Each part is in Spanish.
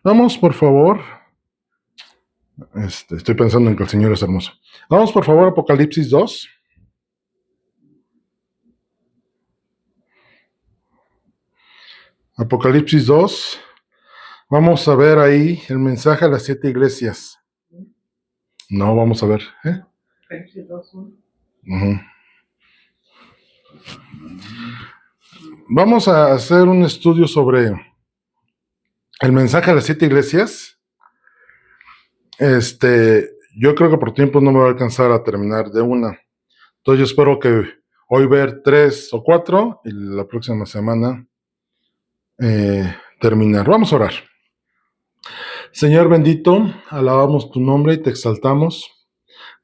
Vamos, por favor. Estoy pensando en que el Señor es hermoso. Vamos, por favor, a Apocalipsis 2. Apocalipsis 2. Vamos a ver ahí el mensaje a las 7 iglesias. No, vamos a ver. Apocalipsis 2:1. Vamos a hacer un estudio sobre el mensaje a las 7 iglesias. Yo creo que por tiempo no me va a alcanzar a terminar de una. Entonces yo espero que hoy ver 3 o 4 y la próxima semana terminar. Vamos a orar. Señor bendito, alabamos tu nombre y te exaltamos.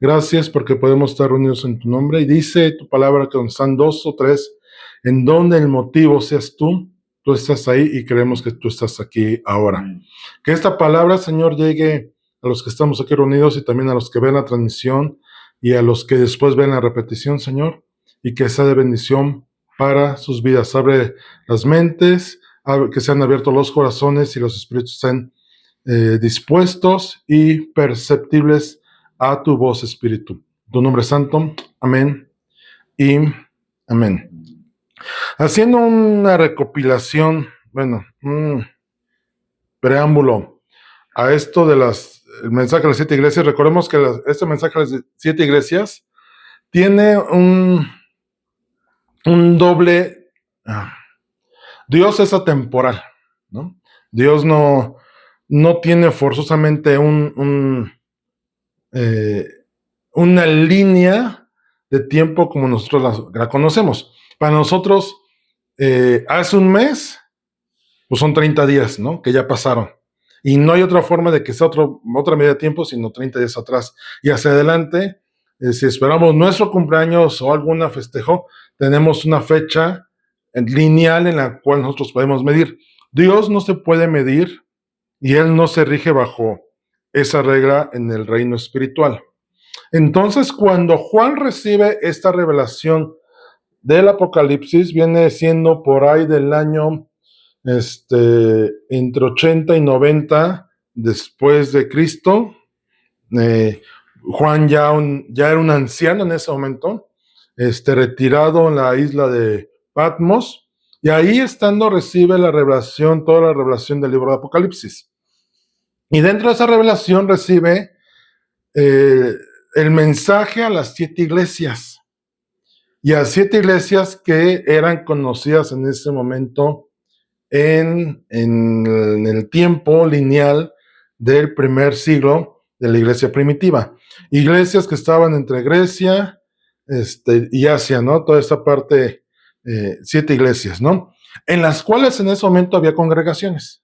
Gracias porque podemos estar reunidos en tu nombre. Y dice tu palabra que donde están 2 o 3, en donde el motivo seas tú estás ahí y creemos que tú estás aquí ahora. Que esta palabra, Señor, llegue a los que estamos aquí reunidos y también a los que ven la transmisión y a los que después ven la repetición, Señor, y que sea de bendición para sus vidas. Abre las mentes, que sean abiertos los corazones y los espíritus estén dispuestos y perceptibles a tu voz, Espíritu. Tu nombre santo. Amén y amén. Haciendo una recopilación, un preámbulo a esto de el mensaje a las 7 iglesias, recordemos que este mensaje a las 7 iglesias tiene un doble. Dios es atemporal, ¿no? Dios no tiene forzosamente una línea de tiempo como nosotros la conocemos. Para nosotros, hace un mes, pues son 30 días, ¿no? Que ya pasaron. Y no hay otra forma de que sea otra medida de tiempo, sino 30 días atrás. Y hacia adelante, si esperamos nuestro cumpleaños o alguna festejo, tenemos una fecha lineal en la cual nosotros podemos medir. Dios no se puede medir y Él no se rige bajo esa regla en el reino espiritual. Entonces, cuando Juan recibe esta revelación del Apocalipsis, viene siendo por ahí del año entre 80 y 90 después de Cristo. Juan ya era un anciano en ese momento, retirado en la isla de Patmos, y ahí estando recibe la revelación, toda la revelación del libro de Apocalipsis. Y dentro de esa revelación recibe el mensaje a las 7 iglesias, y a 7 iglesias que eran conocidas en ese momento en el tiempo lineal del primer siglo de la iglesia primitiva. Iglesias que estaban entre Grecia y Asia, ¿no? Toda esta parte, 7 iglesias, ¿no? En las cuales en ese momento había congregaciones.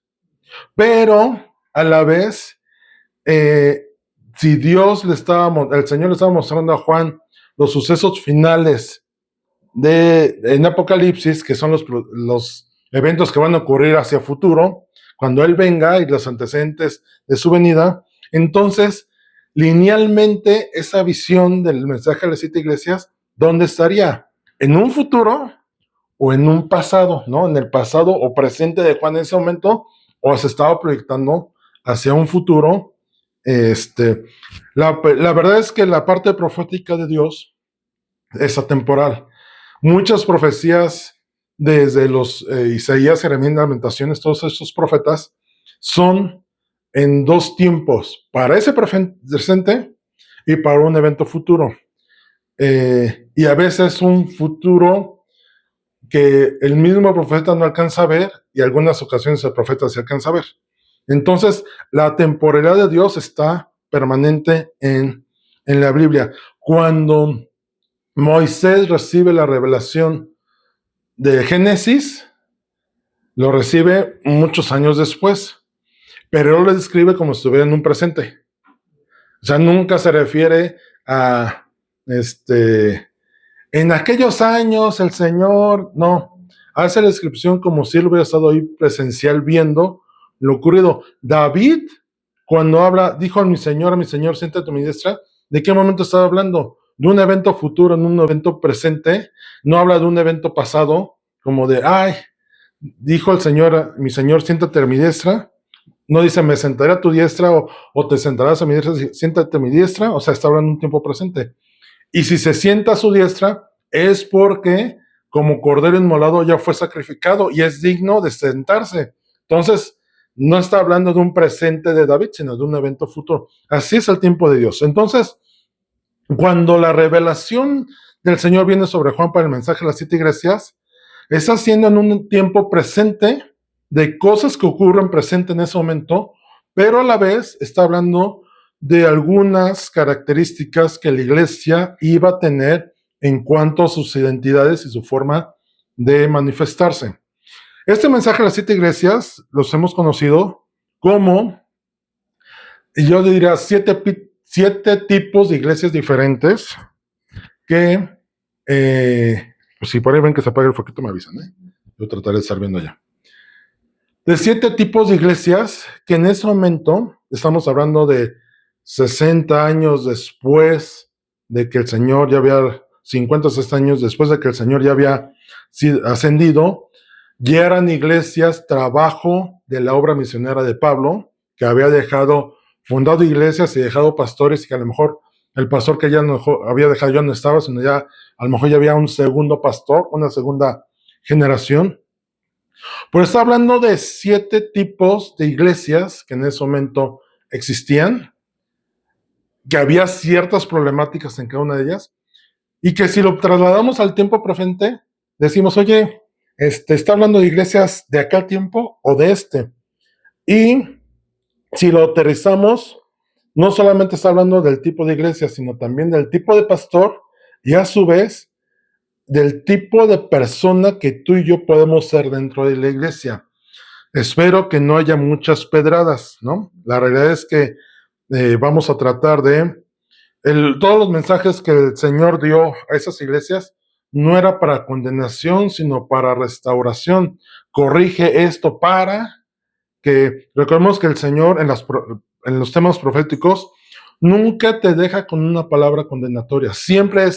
Pero a la vez, si el Señor le estaba mostrando a Juan los sucesos finales en Apocalipsis, que son los eventos que van a ocurrir hacia futuro, cuando Él venga y los antecedentes de su venida, entonces, linealmente, esa visión del mensaje a las 7 iglesias, ¿dónde estaría? ¿En un futuro o en un pasado, ¿no? En el pasado o presente de Juan en ese momento, o se estaba proyectando hacia un futuro. La verdad es que la parte profética de Dios es atemporal. Muchas profecías desde los Isaías, Jeremías, Lamentaciones, todos estos profetas son en 2 tiempos, para ese presente y para un evento futuro. Y a veces un futuro que el mismo profeta no alcanza a ver, y en algunas ocasiones el profeta se alcanza a ver. Entonces, la temporalidad de Dios está permanente en la Biblia. Cuando Moisés recibe la revelación de Génesis, lo recibe muchos años después, pero él lo describe como si estuviera en un presente. O sea, nunca se refiere a en aquellos años el Señor, no, hace la descripción como si él hubiera estado ahí presencial viendo lo ocurrido. David, cuando habla, dijo a mi Señor, siéntate a mi diestra, ¿de qué momento estaba hablando? De un evento futuro, en un evento presente. No habla de un evento pasado, como de, dijo el Señor, mi Señor, siéntate a mi diestra. No dice me sentaré a tu diestra o te sentarás a mi diestra, siéntate a mi diestra, o sea, está hablando un tiempo presente. Y si se sienta a su diestra, es porque como cordero inmolado ya fue sacrificado y es digno de sentarse. Entonces, no está hablando de un presente de David, sino de un evento futuro. Así es el tiempo de Dios. Entonces, cuando la revelación del Señor viene sobre Juan para el mensaje de las 7 iglesias, está haciendo en un tiempo presente de cosas que ocurren presente en ese momento, pero a la vez está hablando de algunas características que la iglesia iba a tener en cuanto a sus identidades y su forma de manifestarse. Este mensaje de las 7 iglesias los hemos conocido como, yo diría, siete tipos de iglesias diferentes que, pues si por ahí ven que se apaga el foquito me avisan, yo trataré de estar viendo ya. De 7 tipos de iglesias que en ese momento, estamos hablando de 60 años después de que el Señor ya había, 50 o 60 años después de que el Señor ya había ascendido, ya eran iglesias trabajo de la obra misionera de Pablo, que había fundado iglesias y dejado pastores, y que a lo mejor el pastor que ya no había dejado ya no estaba, sino ya a lo mejor ya había un segundo pastor, una segunda generación. Pues está hablando de 7 tipos de iglesias que en ese momento existían, que había ciertas problemáticas en cada una de ellas, y que si lo trasladamos al tiempo presente, decimos, oye, está hablando de iglesias de aquel tiempo o de este. Y si lo aterrizamos, no solamente está hablando del tipo de iglesia, sino también del tipo de pastor y a su vez del tipo de persona que tú y yo podemos ser dentro de la iglesia. Espero que no haya muchas pedradas, ¿no? La realidad es que vamos a tratar de todos los mensajes que el Señor dio a esas iglesias no era para condenación, sino para restauración. Corrige esto para que, recordemos que el Señor en los temas proféticos nunca te deja con una palabra condenatoria. Siempre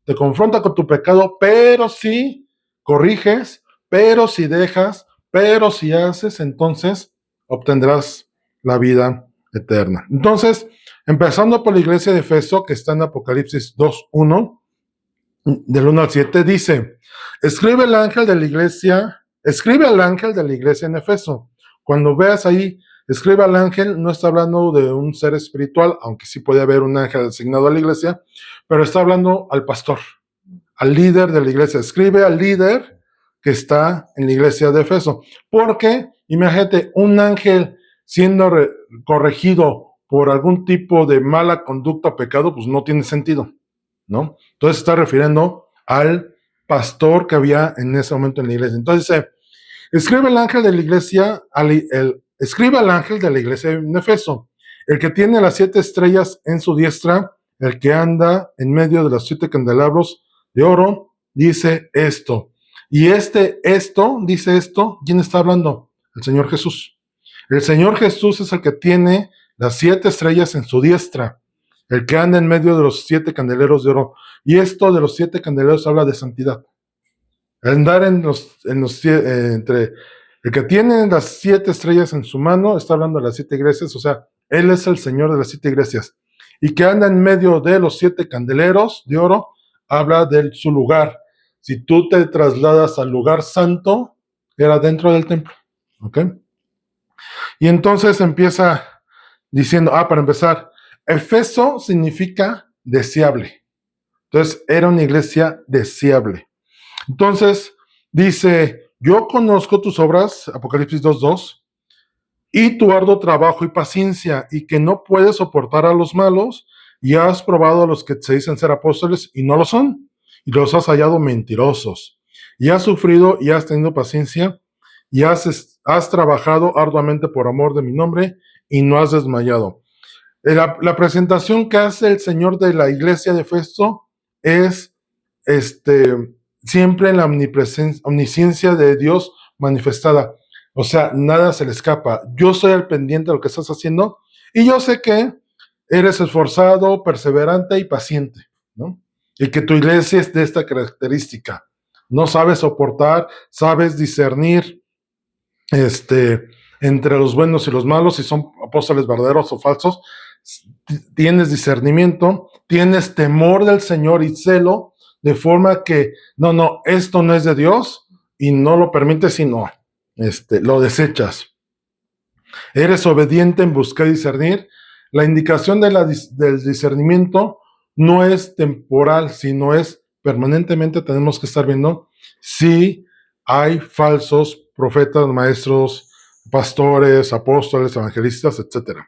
te confronta con tu pecado, pero si corriges, pero si dejas, pero si haces, entonces obtendrás la vida eterna. Entonces, empezando por la iglesia de Efeso, que está en Apocalipsis 2:1, del 1 al 7, dice, escribe al ángel de la iglesia en Efeso. Cuando veas ahí, escribe al ángel, no está hablando de un ser espiritual, aunque sí puede haber un ángel asignado a la iglesia, pero está hablando al pastor, al líder de la iglesia. Escribe al líder que está en la iglesia de Efeso. Porque, imagínate, un ángel siendo corregido por algún tipo de mala conducta o pecado, pues no tiene sentido, ¿no? Entonces está refiriendo al pastor que había en ese momento en la iglesia. Entonces dice, escribe al ángel de la iglesia, escribe al ángel de la iglesia en Efeso, el que tiene las 7 estrellas en su diestra, el que anda en medio de los 7 candelabros de oro, dice esto. Y dice esto, ¿quién está hablando? El Señor Jesús. El Señor Jesús es el que tiene las 7 estrellas en su diestra, el que anda en medio de los 7 candeleros de oro. Y esto de los 7 candeleros habla de santidad. Andar entre el que tiene las 7 estrellas en su mano, está hablando de las 7 iglesias, o sea, Él es el Señor de las 7 iglesias. Y que anda en medio de los 7 candeleros de oro, habla de su lugar. Si tú te trasladas al lugar santo, era dentro del templo. ¿Ok? Y entonces empieza diciendo, para empezar, Efeso significa deseable. Entonces, era una iglesia deseable. Entonces, dice, yo conozco tus obras, Apocalipsis 2:2, y tu arduo trabajo y paciencia, y que no puedes soportar a los malos, y has probado a los que se dicen ser apóstoles y no lo son, y los has hallado mentirosos, y has sufrido y has tenido paciencia, y has trabajado arduamente por amor de mi nombre, y no has desmayado. La presentación que hace el Señor de la iglesia de Efeso es siempre en la omnisciencia de Dios manifestada. O sea, nada se le escapa. Yo soy al pendiente de lo que estás haciendo y yo sé que eres esforzado, perseverante y paciente, ¿no? Y que tu iglesia es de esta característica. No sabes soportar, sabes discernir entre los buenos y los malos, si son apóstoles verdaderos o falsos. Tienes discernimiento, tienes temor del Señor y celo, de forma que, no, esto no es de Dios y no lo permites, sino lo desechas. Eres obediente en buscar y discernir. La indicación del discernimiento no es temporal, sino es permanentemente. Tenemos que estar viendo si hay falsos profetas, maestros, pastores, apóstoles, evangelistas, etc.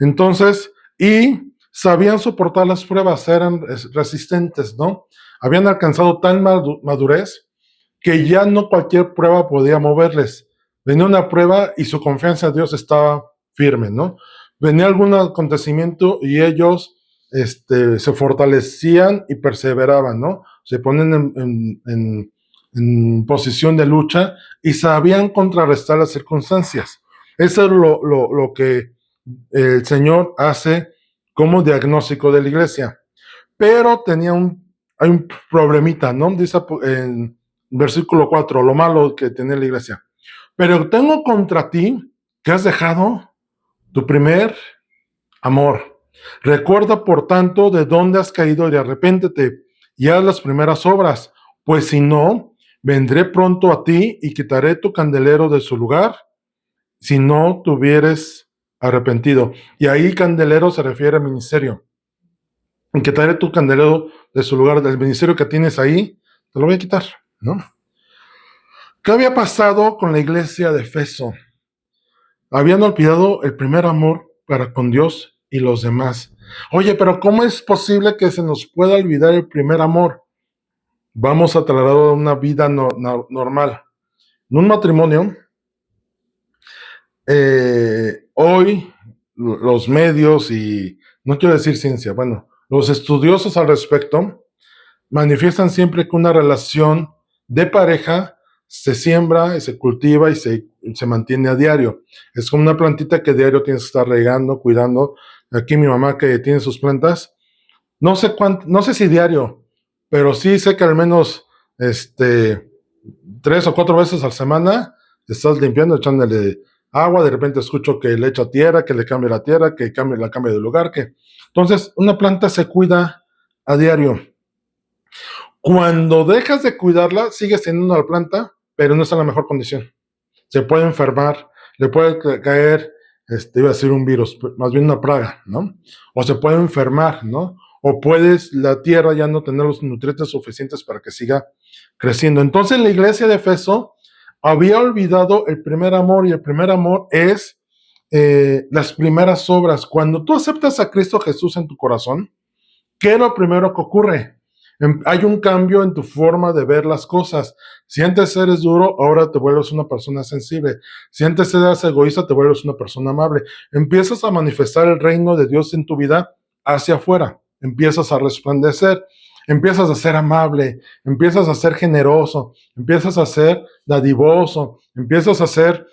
Entonces, y sabían soportar las pruebas, eran resistentes, ¿no? Habían alcanzado tal madurez que ya no cualquier prueba podía moverles. Venía una prueba y su confianza en Dios estaba firme, ¿no? Venía algún acontecimiento y ellos se fortalecían y perseveraban, ¿no? Se ponen en posición de lucha y sabían contrarrestar las circunstancias. Eso es lo que el Señor hace como diagnóstico de la iglesia. Pero hay un problemita, ¿no? Dice en versículo 4, lo malo que tiene la iglesia. Pero tengo contra ti que has dejado tu primer amor. Recuerda, por tanto, de dónde has caído y arrepéntete y haz las primeras obras, pues si no, vendré pronto a ti y quitaré tu candelero de su lugar si no te hubieres arrepentido. Y ahí candelero se refiere al ministerio. Y quitaré tu candelero de su lugar, del ministerio que tienes ahí, te lo voy a quitar, ¿no? ¿Qué había pasado con la iglesia de Efeso? Habían olvidado el primer amor para con Dios y los demás. Oye, pero ¿cómo es posible que se nos pueda olvidar el primer amor? Vamos a trasladar a una vida normal. En un matrimonio, hoy los medios y, no quiero decir ciencia, bueno, los estudiosos al respecto manifiestan siempre que una relación de pareja se siembra y se cultiva y se mantiene a diario. Es como una plantita que diario tienes que estar regando, cuidando. Aquí mi mamá que tiene sus plantas, no sé si diario, pero sí sé que al menos 3 o 4 veces a la semana estás limpiando, echándole agua, de repente escucho que le echa tierra, que le cambie la tierra, que la cambie de lugar, entonces una planta se cuida a diario. Cuando dejas de cuidarla, sigues teniendo la planta, pero no está en la mejor condición. Se puede enfermar, le puede caer, iba a decir un virus, más bien una plaga, ¿no? O se puede enfermar, ¿no? O la tierra ya no tener los nutrientes suficientes para que siga creciendo. Entonces la iglesia de Efeso había olvidado el primer amor, y el primer amor es las primeras obras. Cuando tú aceptas a Cristo Jesús en tu corazón, ¿qué es lo primero que ocurre? Hay un cambio en tu forma de ver las cosas. Si antes eres duro, ahora te vuelves una persona sensible. Si antes eras egoísta, te vuelves una persona amable. Empiezas a manifestar el reino de Dios en tu vida hacia afuera. Empiezas a resplandecer. Empiezas a ser amable. Empiezas a ser generoso. Empiezas a ser dadivoso. Empiezas a ser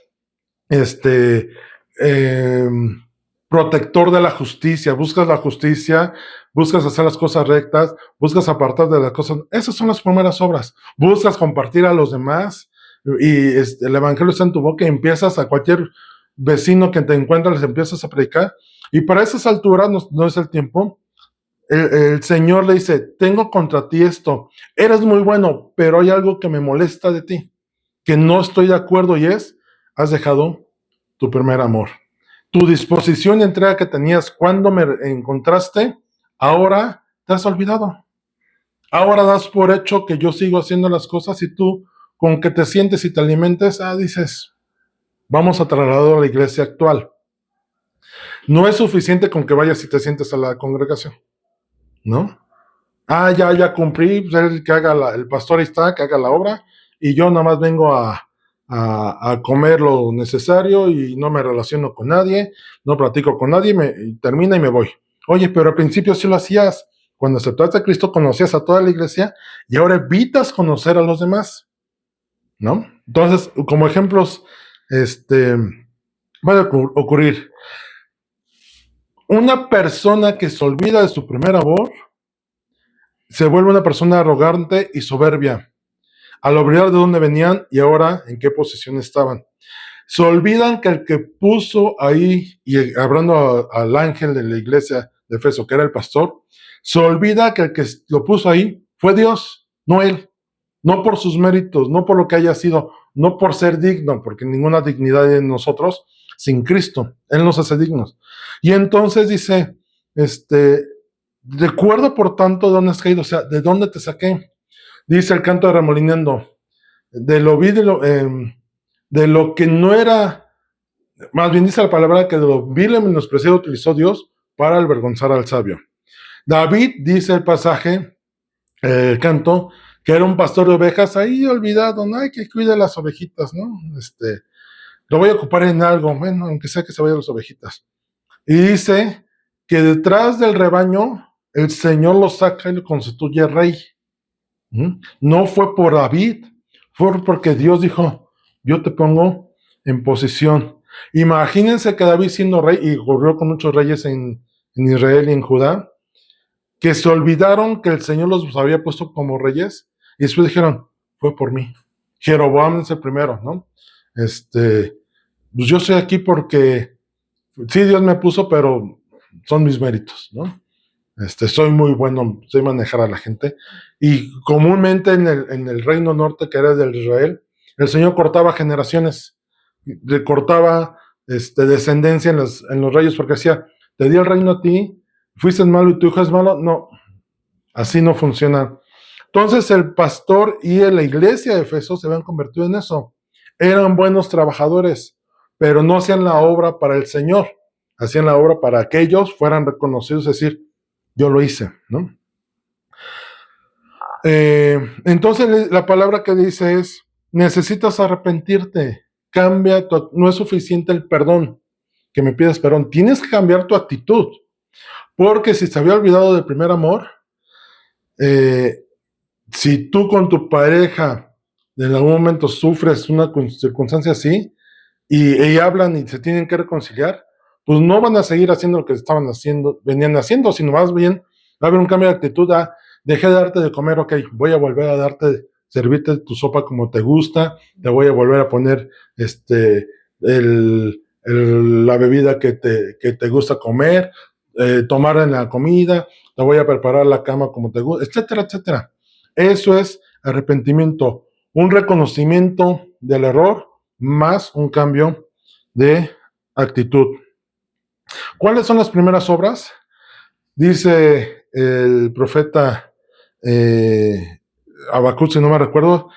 protector de la justicia. Buscas la justicia, buscas hacer las cosas rectas, buscas apartar de las cosas. Esas son las primeras obras. Buscas compartir a los demás y el evangelio está en tu boca y empiezas a cualquier vecino que te encuentres, les empiezas a predicar. Y para esas alturas no es el tiempo. El Señor le dice, tengo contra ti esto. Eres muy bueno, pero hay algo que me molesta de ti, que no estoy de acuerdo, y has dejado tu primer amor. Tu disposición y entrega que tenías cuando me encontraste, ahora te has olvidado. Ahora das por hecho que yo sigo haciendo las cosas y tú, con que te sientes y te alimentes, dices, vamos a trasladar a la iglesia actual. No es suficiente con que vayas y te sientes a la congregación, ¿no? Ya cumplí, pues que haga el pastor ahí está, que haga la obra, y yo nada más vengo a comer lo necesario y no me relaciono con nadie, no platico con nadie, termina y me voy. Oye, pero al principio sí lo hacías. Cuando aceptaste a Cristo, conocías a toda la iglesia y ahora evitas conocer a los demás, ¿no? Entonces, como ejemplos, puede ocurrir. Una persona que se olvida de su primer amor se vuelve una persona arrogante y soberbia, al olvidar de dónde venían y ahora en qué posición estaban. Se olvidan que el que puso ahí, y hablando al ángel de la iglesia de Efeso, que era el pastor, se olvida que el que lo puso ahí fue Dios, no él. No por sus méritos, no por lo que haya sido, no por ser digno, porque ninguna dignidad hay en nosotros sin Cristo. Él nos hace dignos. Y entonces dice, recuerda por tanto de dónde has caído, o sea, de dónde te saqué. Dice el canto de Remolineando, de lo vi, de lo que no era, más bien dice la palabra que de lo vil y menospreciado utilizó Dios para avergonzar al sabio. David dice el pasaje, el canto, que era un pastor de ovejas ahí olvidado, no hay que cuidar las ovejitas, ¿no? Lo voy a ocupar en algo, bueno, aunque sea que se vayan las ovejitas. Y dice que detrás del rebaño el Señor lo saca y lo constituye rey. No fue por David, fue porque Dios dijo, yo te pongo en posición. Imagínense que David siendo rey, y ocurrió con muchos reyes en Israel y en Judá, que se olvidaron que el Señor los había puesto como reyes, y después dijeron, fue por mí. Jeroboam es el primero, ¿no? Pues yo estoy aquí porque sí, Dios me puso, pero son mis méritos, ¿no? Soy muy bueno, sé manejar a la gente. Y comúnmente en el reino norte, que era del Israel, el Señor cortaba generaciones, cortaba descendencia en los reyes, porque decía, te di el reino a ti, fuiste malo y tu hijo es malo. No, así no funciona. Entonces el pastor y la iglesia de Efeso se habían convertido en eso. Eran buenos trabajadores, pero no hacían la obra para el Señor, hacían la obra para que ellos fueran reconocidos, es decir, yo lo hice, ¿no? Entonces la palabra que dice es, necesitas arrepentirte, cambia, no es suficiente el perdón, que me pidas perdón, tienes que cambiar tu actitud, porque si se había olvidado del primer amor, si tú con tu pareja en algún momento sufres una circunstancia así, y hablan y se tienen que reconciliar, pues no van a seguir haciendo lo que estaban haciendo, venían haciendo, sino más bien va a haber un cambio de actitud a, dejé de darte de comer, ok, voy a volver a servirte tu sopa como te gusta, te voy a volver a poner la bebida que te gusta comer, tomar en la comida, te voy a preparar la cama como te gusta, etcétera, etcétera. Eso es arrepentimiento, un reconocimiento del error más un cambio de actitud. ¿Cuáles son las primeras obras? Dice el profeta Habacuc, si no me recuerdo,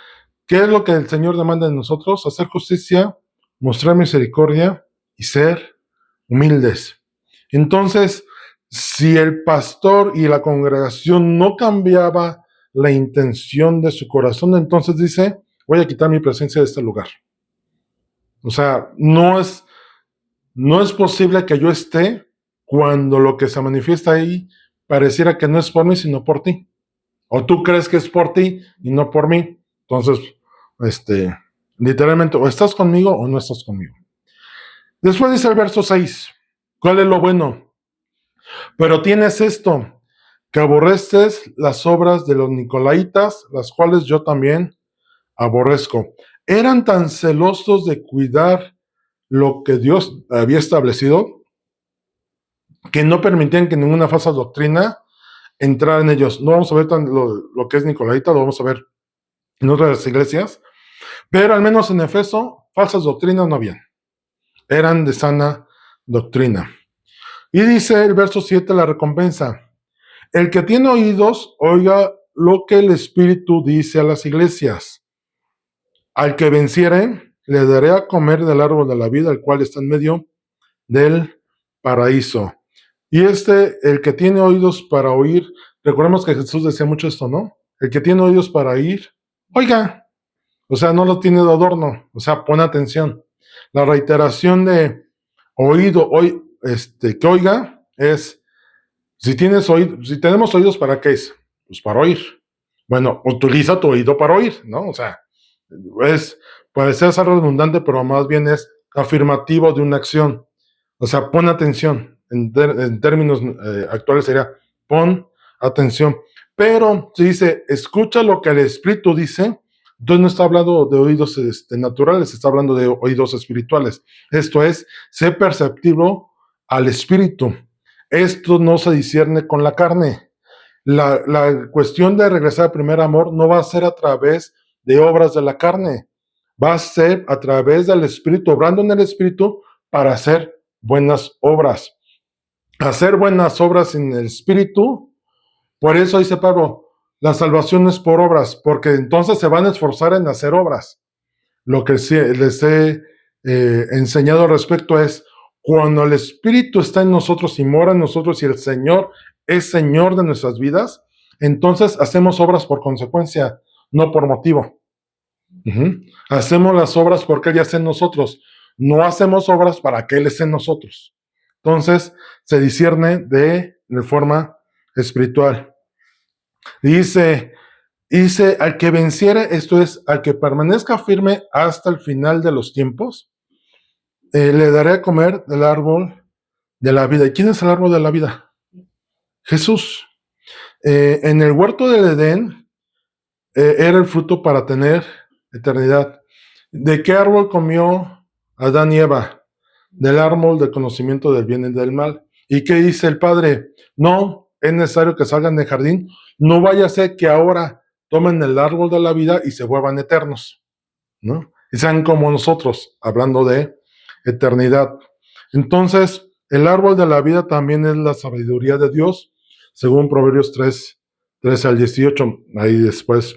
¿qué es lo que el Señor demanda de nosotros? Hacer justicia, mostrar misericordia y ser humildes. Entonces, si el pastor y la congregación no cambiaba la intención de su corazón, entonces dice, voy a quitar mi presencia de este lugar. O sea, no es posible que yo esté cuando lo que se manifiesta ahí pareciera que no es por mí, sino por ti. O tú crees que es por ti y no por mí. Entonces, literalmente, o estás conmigo o no estás conmigo. Después dice el verso 6. ¿Cuál es lo bueno? Pero tienes esto, que aborreces las obras de los nicolaitas, las cuales yo también aborrezco. Eran tan celosos de cuidar lo que Dios había establecido, que no permitían que ninguna falsa doctrina entrara en ellos. No vamos a ver lo que es nicolaita, lo vamos a ver en otras iglesias, pero al menos en Efeso, falsas doctrinas no habían. Eran de sana doctrina. Y dice el verso 7, la recompensa. El que tiene oídos, oiga lo que el Espíritu dice a las iglesias. Al que venciere, le daré a comer del árbol de la vida, el cual está en medio del paraíso. Y el que tiene oídos para oír, recordemos que Jesús decía mucho esto, ¿no? El que tiene oídos para oír, oiga. O sea, no lo tiene de adorno, o sea, pon atención. La reiteración de oído, que oiga, es, si tenemos oídos, ¿para qué es? Pues para oír. Bueno, utiliza tu oído para oír, ¿no? O sea, puede ser redundante, pero más bien es afirmativo de una acción. O sea, pon atención. En términos actuales sería, pon atención. Pero si dice, escucha lo que el Espíritu dice, Entonces no está hablando de oídos naturales, está hablando de oídos espirituales. Esto es, sé perceptivo al espíritu. Esto no se discierne con la carne. La cuestión de regresar al primer amor no va a ser a través de obras de la carne, va a ser a través del espíritu, obrando en el espíritu para hacer buenas obras. Hacer buenas obras en el espíritu, por eso dice Pablo, la salvación es por obras, porque entonces se van a esforzar en hacer obras. Lo que les he enseñado al respecto es, cuando el Espíritu está en nosotros y mora en nosotros y el Señor es Señor de nuestras vidas, entonces hacemos obras por consecuencia, no por motivo. Hacemos las obras porque Él ya está en nosotros, no hacemos obras para que Él esté en nosotros. Entonces se discierne de forma espiritual. Dice, al que venciere, esto es, al que permanezca firme hasta el final de los tiempos, le daré a comer del árbol de la vida. ¿Y quién es el árbol de la vida? Jesús. En el huerto del Edén era el fruto para tener eternidad. ¿De qué árbol comió Adán y Eva? Del árbol del conocimiento del bien y del mal. ¿Y qué dice el Padre? No, es necesario que salgan del jardín. No vaya a ser que ahora tomen el árbol de la vida y se vuelvan eternos, ¿no? Y sean como nosotros, hablando de eternidad. Entonces, el árbol de la vida también es la sabiduría de Dios, según Proverbios 13 al 18. Ahí después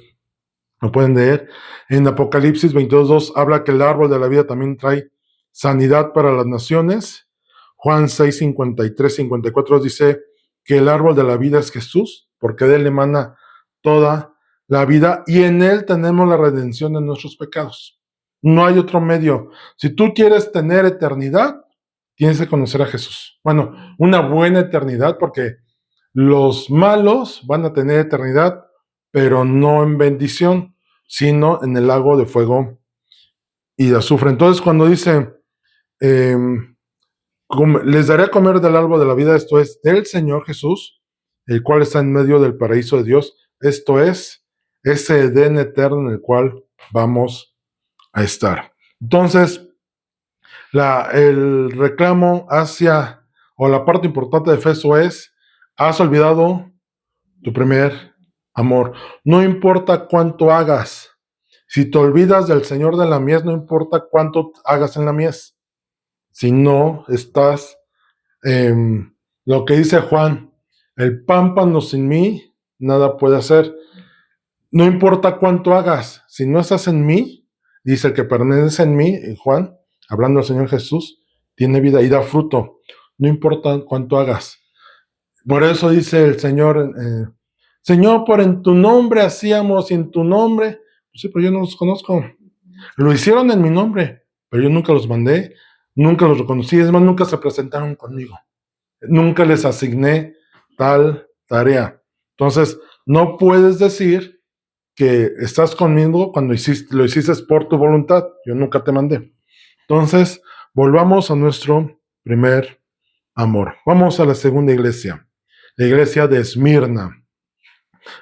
lo pueden leer. En Apocalipsis 22:2 habla que el árbol de la vida también trae sanidad para las naciones. Juan 6:53-54 dice que el árbol de la vida es Jesús, porque de él emana toda la vida y en él tenemos la redención de nuestros pecados. No hay otro medio. Si tú quieres tener eternidad, tienes que conocer a Jesús. Bueno, una buena eternidad, porque los malos van a tener eternidad, pero no en bendición, sino en el lago de fuego y de azufre. Entonces, cuando dice, les daré a comer del árbol de la vida, esto es, del Señor Jesús, el cual está en medio del paraíso de Dios, esto es, ese Edén eterno en el cual vamos a estar. Entonces, el reclamo hacia, o la parte importante de Efeso es, has olvidado tu primer amor. No importa cuánto hagas. Si te olvidas del Señor de la mies, no importa cuánto hagas en la mies. Si no estás, lo que dice Juan, el pámpano sin mí, nada puede hacer. No importa cuánto hagas. Si no estás en mí, dice el que permanece en mí, Juan, hablando del Señor Jesús, tiene vida y da fruto. No importa cuánto hagas. Por eso dice el Señor, Señor, por en tu nombre hacíamos y en tu nombre, pues sí, pero yo no los conozco. Lo hicieron en mi nombre, pero yo nunca los mandé, nunca los reconocí, es más, nunca se presentaron conmigo. Nunca les asigné tal tarea. Entonces, no puedes decir que estás conmigo cuando lo hiciste por tu voluntad. Yo nunca te mandé. Entonces, volvamos a nuestro primer amor. Vamos a la segunda iglesia, la iglesia de Esmirna.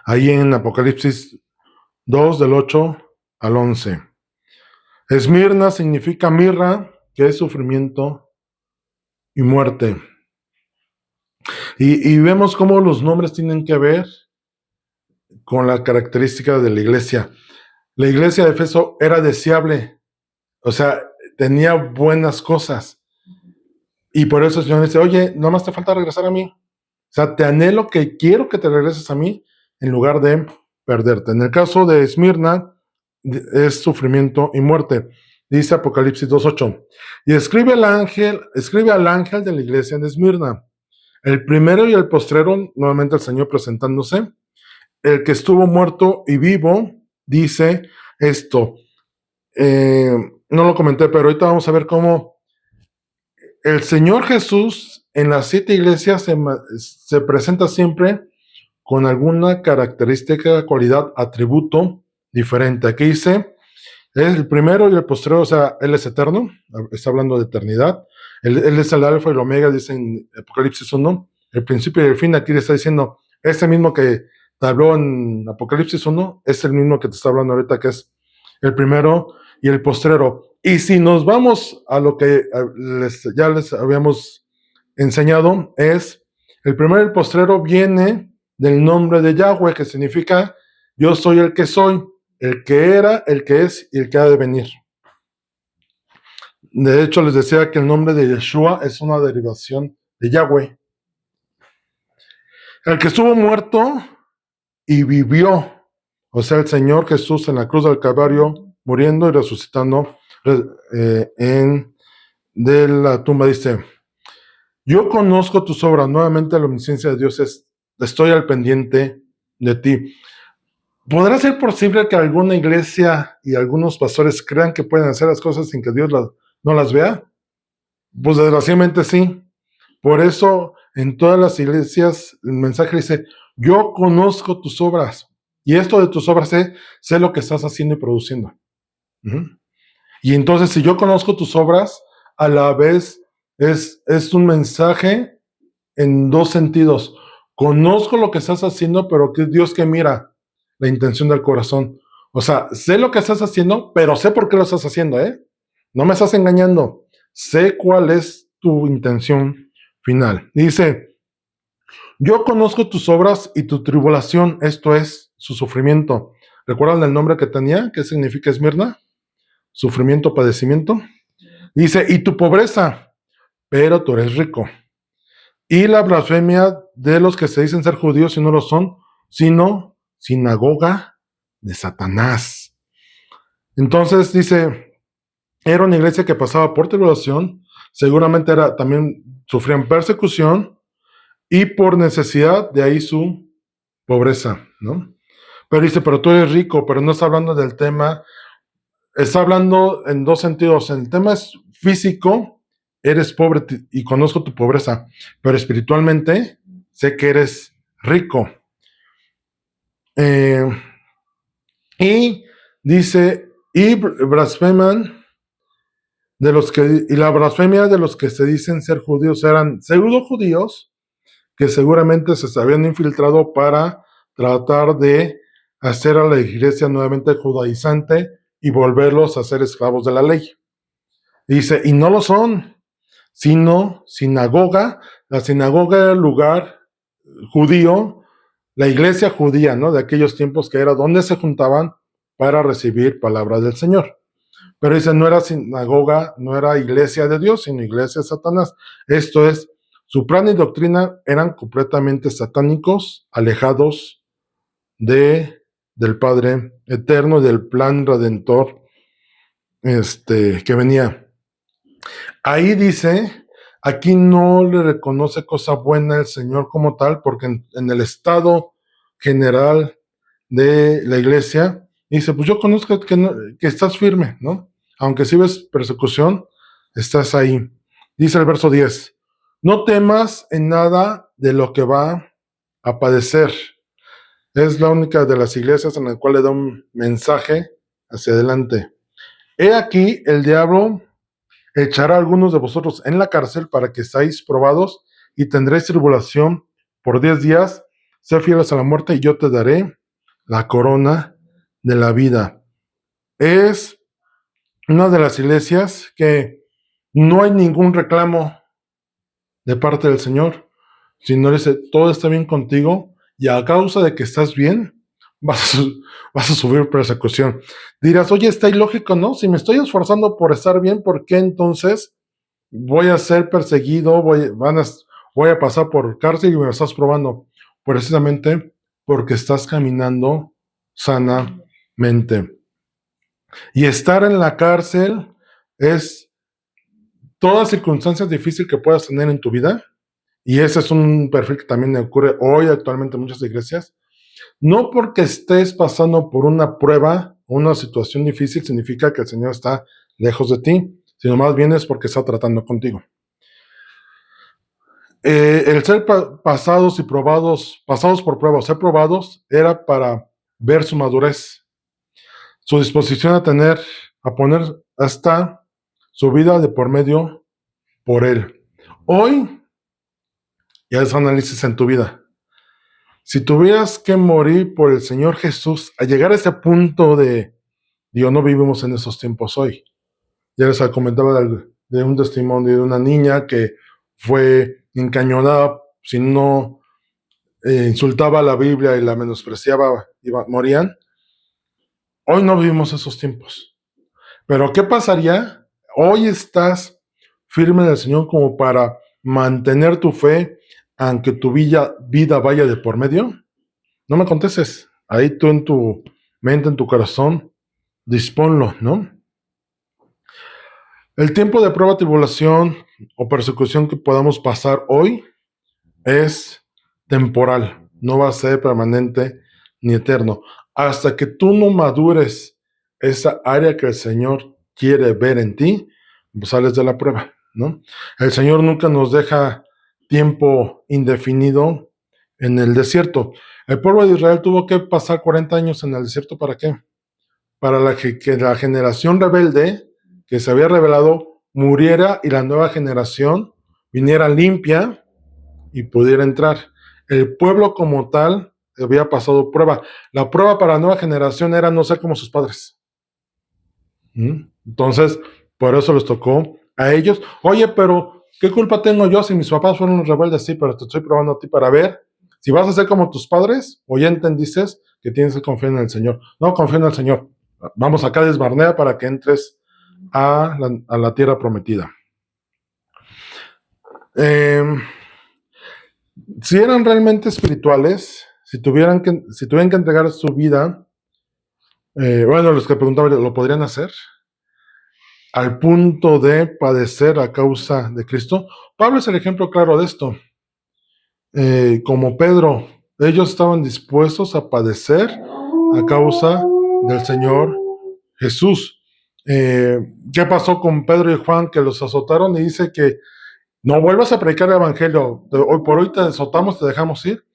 Ahí en Apocalipsis 2, del 8 al 11. Esmirna significa mirra, que es sufrimiento y muerte. Y vemos cómo los nombres tienen que ver con la característica de la iglesia. La iglesia de Efeso era deseable, o sea, tenía buenas cosas. Y por eso el Señor dice, oye, nomás te falta regresar a mí. O sea, te anhelo, que quiero que te regreses a mí en lugar de perderte. En el caso de Esmirna, es sufrimiento y muerte. Dice Apocalipsis 2:8. Y escribe al ángel de la iglesia de Esmirna. El primero y el postrero, nuevamente el Señor presentándose. El que estuvo muerto y vivo, dice esto. No lo comenté, pero ahorita vamos a ver cómo el Señor Jesús en las 7 iglesias se presenta siempre con alguna característica, cualidad, atributo diferente. Aquí dice, es el primero y el postrero, o sea, Él es eterno, está hablando de eternidad. Él es el alfa y el omega, dice en Apocalipsis 1, el principio y el fin. Aquí le está diciendo, ese mismo que te habló en Apocalipsis 1, es el mismo que te está hablando ahorita, que es el primero y el postrero. Y si nos vamos a lo que ya les habíamos enseñado, es el primero y el postrero viene del nombre de Yahweh, que significa yo soy el que soy, el que era, el que es y el que ha de venir. De hecho, les decía que el nombre de Yeshua es una derivación de Yahweh. El que estuvo muerto y vivió, o sea, el Señor Jesús en la cruz del Calvario, muriendo y resucitando de la tumba, dice, yo conozco tus obras, nuevamente la omnisciencia de Dios es, estoy al pendiente de ti. ¿Podrá ser posible que alguna iglesia y algunos pastores crean que pueden hacer las cosas sin que Dios no las vea? Pues desgraciadamente sí. Por eso en todas las iglesias el mensaje dice, yo conozco tus obras. Y esto de tus obras sé lo que estás haciendo y produciendo. Y entonces si yo conozco tus obras, a la vez es un mensaje en dos sentidos. Conozco lo que estás haciendo, pero que Dios que mira la intención del corazón. O sea, sé lo que estás haciendo, pero sé por qué lo estás haciendo, ¿eh? No me estás engañando. Sé cuál es tu intención final. Dice, yo conozco tus obras y tu tribulación, esto es, su sufrimiento. ¿Recuerdan el nombre que tenía? ¿Qué significa Esmirna? Sufrimiento, padecimiento. Dice, y tu pobreza, pero tú eres rico. Y la blasfemia de los que se dicen ser judíos y no lo son, sino sinagoga de Satanás. Entonces dice, era una iglesia que pasaba por tribulación, seguramente también sufrían persecución y por necesidad, de ahí su pobreza, ¿no? Pero dice, pero tú eres rico, pero no está hablando del tema, está hablando en dos sentidos. El tema es físico, eres pobre y conozco tu pobreza, pero espiritualmente sé que eres rico. Y dice, y blasfeman de los que, y la blasfemia de los que se dicen ser judíos eran pseudo judíos que seguramente se habían infiltrado para tratar de hacer a la iglesia nuevamente judaizante y volverlos a ser esclavos de la ley. Dice, y no lo son, sino sinagoga. La sinagoga era el lugar judío, la iglesia judía, ¿no? De aquellos tiempos que era donde se juntaban para recibir palabras del Señor. Pero dice, no era sinagoga, no era iglesia de Dios, sino iglesia de Satanás. Esto es, su plan y doctrina eran completamente satánicos, alejados del Padre eterno y del plan redentor que venía. Ahí dice, aquí no le reconoce cosa buena el Señor como tal, porque en el estado general de la iglesia, dice, pues yo conozco que estás firme, ¿no? Aunque si ves persecución, estás ahí. Dice el verso 10, no temas en nada de lo que va a padecer. Es la única de las iglesias en la cual le da un mensaje hacia adelante. He aquí, el diablo echará a algunos de vosotros en la cárcel para que seáis probados y tendréis tribulación por 10 días. Sé fieles a la muerte y yo te daré la corona de la vida. Es una de las iglesias que no hay ningún reclamo de parte del Señor, sino dice, todo está bien contigo y a causa de que estás bien, vas a sufrir persecución. Dirás, oye, está ilógico, ¿no? Si me estoy esforzando por estar bien, ¿por qué entonces voy a ser perseguido? Voy a pasar por cárcel y me estás probando. Precisamente porque estás caminando sanamente. Y estar en la cárcel es toda circunstancia difícil que puedas tener en tu vida. Y ese es un perfil que también ocurre hoy actualmente en muchas iglesias. No porque estés pasando por una prueba o una situación difícil significa que el Señor está lejos de ti, sino más bien es porque está tratando contigo. El ser pasados por pruebas, ser probados, era para ver su madurez, su disposición a poner hasta su vida de por medio por Él. Hoy ya es análisis en tu vida. Si tuvieras que morir por el Señor Jesús, a llegar a ese punto de Digo, no vivimos en esos tiempos hoy. Ya les comentaba de un testimonio de una niña que fue encañonada, si no insultaba la Biblia y la menospreciaba, morían. Hoy no vivimos esos tiempos. Pero ¿qué pasaría? Hoy estás firme en el Señor como para mantener tu fe, aunque tu vida vaya de por medio. No me contestes. Ahí tú en tu mente, en tu corazón, disponlo, ¿no? El tiempo de prueba, tribulación o persecución que podamos pasar hoy es temporal, no va a ser permanente ni eterno. Hasta que tú no madures esa área que el Señor quiere ver en ti, pues sales de la prueba, ¿no? El Señor nunca nos deja tiempo indefinido en el desierto. El pueblo de Israel tuvo que pasar 40 años en el desierto, ¿para qué? Para que la generación rebelde que se había revelado muriera y la nueva generación viniera limpia y pudiera entrar. El pueblo como tal había pasado prueba. La prueba para la nueva generación era no ser como sus padres. Entonces, por eso les tocó a ellos. Oye, pero ¿qué culpa tengo yo si mis papás fueron rebeldes? Sí, pero te estoy probando a ti para ver si vas a ser como tus padres o ya entendiste que tienes que confiar en el Señor. No, confía en el Señor. Vamos acá a Desbarnea para que entres a la tierra prometida. Si eran realmente espirituales, si tuvieran que entregar su vida, bueno, los que preguntaban, ¿lo podrían hacer? Al punto de padecer a causa de Cristo. Pablo es el ejemplo claro de esto. Como Pedro, ellos estaban dispuestos a padecer a causa del Señor Jesús. ¿Qué pasó con Pedro y Juan que los azotaron? Y dice que no vuelvas a predicar el evangelio, hoy por hoy te azotamos, te dejamos ir.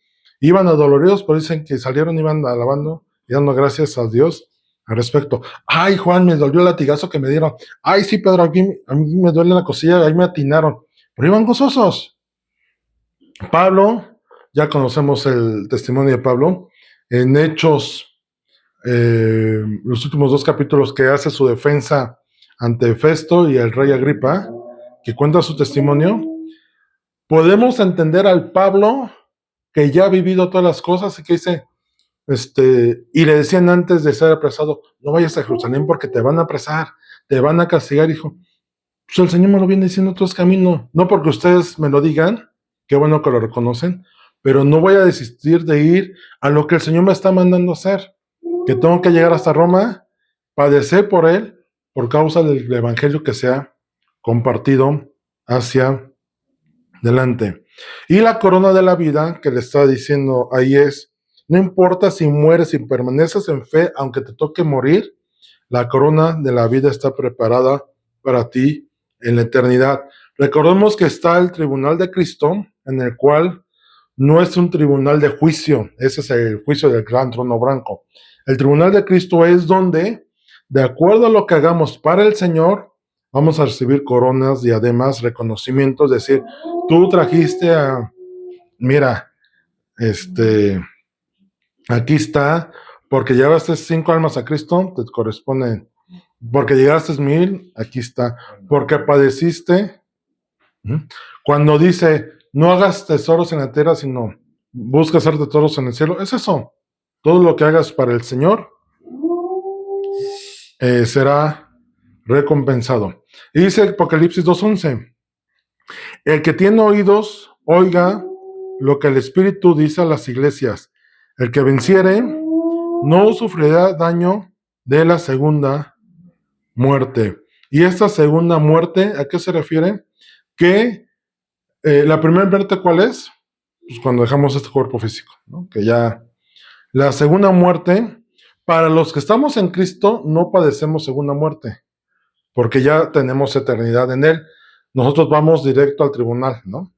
Iban adoloridos, pero dicen que salieron, iban alabando y dando gracias a Dios al respecto. Ay, Juan, me dolió el latigazo que me dieron. Ay, sí, Pedro, a mí me duele la cosilla, ahí me atinaron. Pero iban gozosos. Pablo, ya conocemos el testimonio de Pablo, en Hechos, los últimos 2 capítulos que hace su defensa ante Festo y el rey Agripa, que cuenta su testimonio, podemos entender al Pablo que ya ha vivido todas las cosas y que dice, y le decían antes de ser apresado, no vayas a Jerusalén porque te van a apresar, te van a castigar, dijo, pues el Señor me lo viene diciendo todo es camino, no porque ustedes me lo digan, qué bueno que lo reconocen, pero no voy a desistir de ir a lo que el Señor me está mandando hacer, que tengo que llegar hasta Roma, padecer por él, por causa del evangelio que se ha compartido hacia delante. Y la corona de la vida que le está diciendo ahí es, no importa si mueres y permaneces en fe, aunque te toque morir, la corona de la vida está preparada para ti en la eternidad. Recordemos que está el tribunal de Cristo, en el cual no es un tribunal de juicio, ese es el juicio del gran trono blanco. El tribunal de Cristo es donde, de acuerdo a lo que hagamos para el Señor, vamos a recibir coronas, diademas, reconocimientos, es decir, tú trajiste mira, aquí está, porque llevaste 5 almas a Cristo, te corresponde, porque llegaste 1000, aquí está, porque padeciste. Cuando dice, no hagas tesoros en la tierra, sino busca hacer tesoros en el cielo, es eso. Todo lo que hagas para el Señor será recompensado. Y dice Apocalipsis 2:11, el que tiene oídos, oiga lo que el Espíritu dice a las iglesias. El que venciere no sufrirá daño de la segunda muerte. Y esta segunda muerte, ¿a qué se refiere? Que la primera muerte, ¿cuál es? Pues cuando dejamos este cuerpo físico, ¿no? Que ya la segunda muerte, para los que estamos en Cristo, no padecemos segunda muerte, porque ya tenemos eternidad en Él. Nosotros vamos directo al tribunal, ¿no?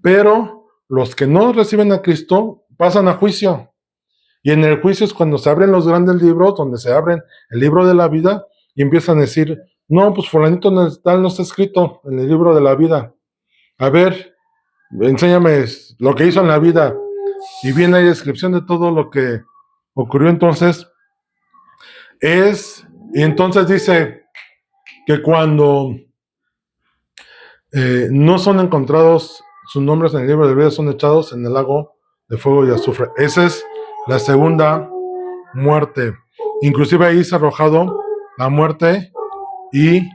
Pero los que no reciben a Cristo pasan a juicio. Y en el juicio es cuando se abren los grandes libros, donde se abren el libro de la vida y empiezan a decir, no, pues fulanito tal no está escrito en el libro de la vida. A ver, enséñame lo que hizo en la vida. Y viene la descripción de todo lo que ocurrió. Entonces, es Y entonces dice que cuando no son encontrados sus nombres en el libro de vida, son echados en el lago de fuego y azufre. Esa es la segunda muerte. Inclusive ahí se ha arrojado la muerte y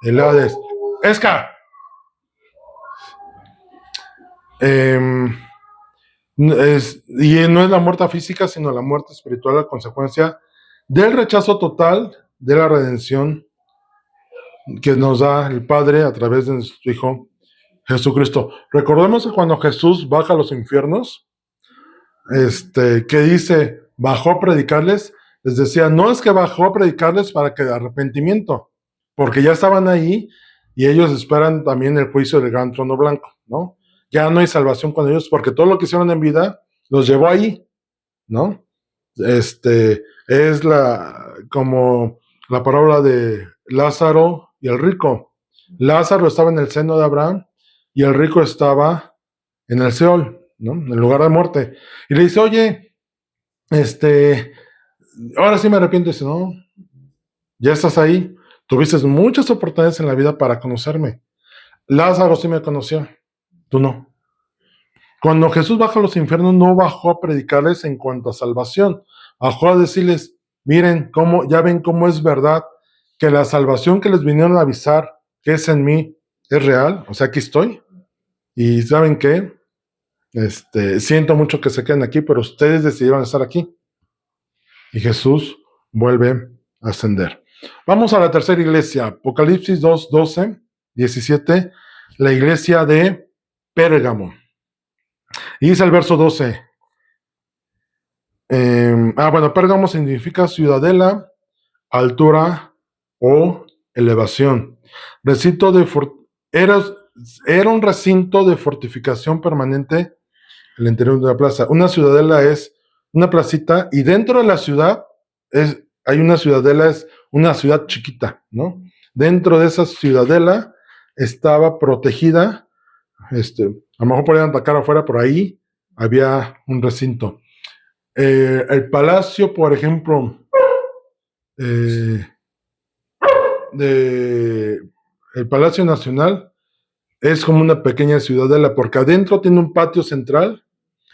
el Hades. Esca. Y no es la muerte física, sino la muerte espiritual, la consecuencia del rechazo total de la redención que nos da el Padre a través de su Hijo Jesucristo. Recordemos que cuando Jesús baja a los infiernos, que dice, bajó a predicarles, les decía, no es que bajó a predicarles para que arrepentimiento, porque ya estaban ahí y ellos esperan también el juicio del gran trono blanco, ¿no? Ya no hay salvación con ellos porque todo lo que hicieron en vida los llevó ahí, ¿no? Es como la parábola de Lázaro y el rico. Lázaro estaba en el seno de Abraham y el rico estaba en el Seol, ¿no? En el lugar de muerte. Y le dice, oye, ahora sí me arrepiento. Y dice, no, ya estás ahí. Tuviste muchas oportunidades en la vida para conocerme. Lázaro sí me conoció, tú no. Cuando Jesús baja a los infiernos, no bajó a predicarles en cuanto a salvación. Bajó a decirles, miren, ya ven cómo es verdad que la salvación que les vinieron a avisar que es en mí es real. O sea, aquí estoy. Y ¿saben qué? Siento mucho que se queden aquí, pero ustedes decidieron estar aquí. Y Jesús vuelve a ascender. Vamos a la tercera iglesia, Apocalipsis 2, 12, 17, la iglesia de Pérgamo. Y dice el verso 12. Pérgamo significa ciudadela, altura o elevación. Era un recinto de fortificación permanente en el interior de la plaza. Una ciudadela es una placita y dentro de la ciudad hay una ciudadela, es una ciudad chiquita, ¿no? Dentro de esa ciudadela estaba protegida, a lo mejor podían atacar afuera, por ahí había un recinto. El palacio, por ejemplo, el Palacio Nacional es como una pequeña ciudadela, porque adentro tiene un patio central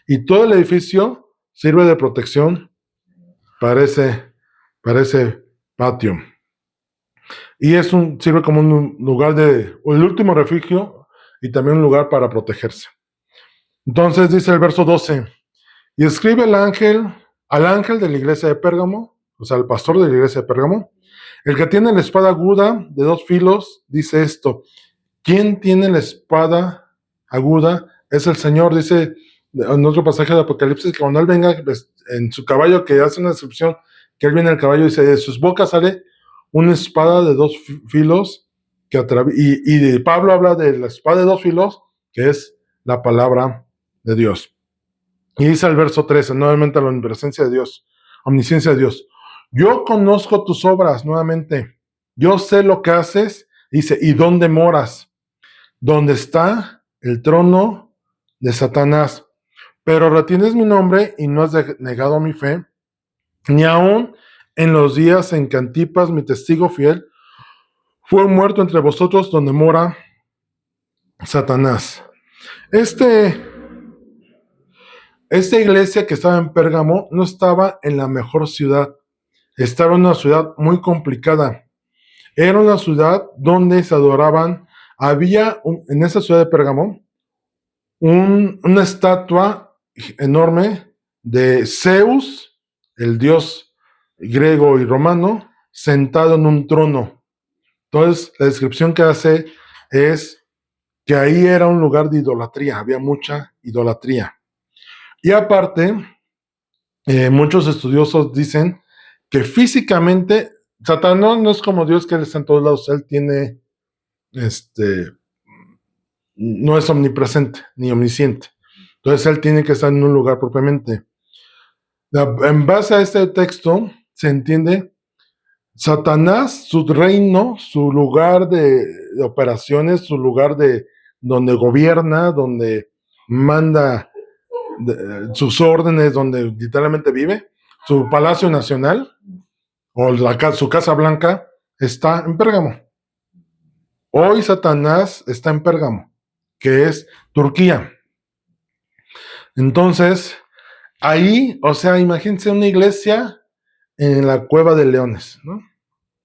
y todo el edificio sirve de protección para ese patio. Y sirve como un lugar el último refugio y también un lugar para protegerse. Entonces dice el verso 12, y escribe al ángel de la iglesia de Pérgamo, o sea, el pastor de la iglesia de Pérgamo, el que tiene la espada aguda de 2 filos, dice esto, ¿quién tiene la espada aguda? Es el Señor, dice en otro pasaje de Apocalipsis, que cuando Él venga en su caballo, que hace una descripción, que Él viene en el caballo, dice, de sus bocas sale una espada de 2 filos, y Pablo habla de la espada de 2 filos, que es la palabra de Dios. Y dice el verso 13, nuevamente la omnipresencia de Dios, omnisciencia de Dios. Yo conozco tus obras, nuevamente. Yo sé lo que haces, dice, ¿y dónde moras? ¿Dónde está el trono de Satanás? Pero retienes mi nombre y no has negado mi fe, ni aun en los días en que Antipas, mi testigo fiel, fue muerto entre vosotros donde mora Satanás. Esta iglesia que estaba en Pérgamo no estaba en la mejor ciudad, estaba en una ciudad muy complicada. Era una ciudad donde se adoraban, en esa ciudad de Pérgamo, una estatua enorme de Zeus, el dios griego y romano, sentado en un trono. Entonces, la descripción que hace es que ahí era un lugar de idolatría, había mucha idolatría. Y aparte, muchos estudiosos dicen que físicamente Satanás no es como Dios, que él está en todos lados, él tiene, no es omnipresente ni omnisciente. Entonces él tiene que estar en un lugar propiamente. En base a este texto se entiende Satanás, su reino, su lugar de operaciones, su lugar de donde gobierna, donde manda sus órdenes, donde literalmente vive, su palacio nacional, o su casa blanca, está en Pérgamo. Hoy Satanás está en Pérgamo, que es Turquía. Entonces, ahí, o sea, imagínense una iglesia en la cueva de leones, ¿no?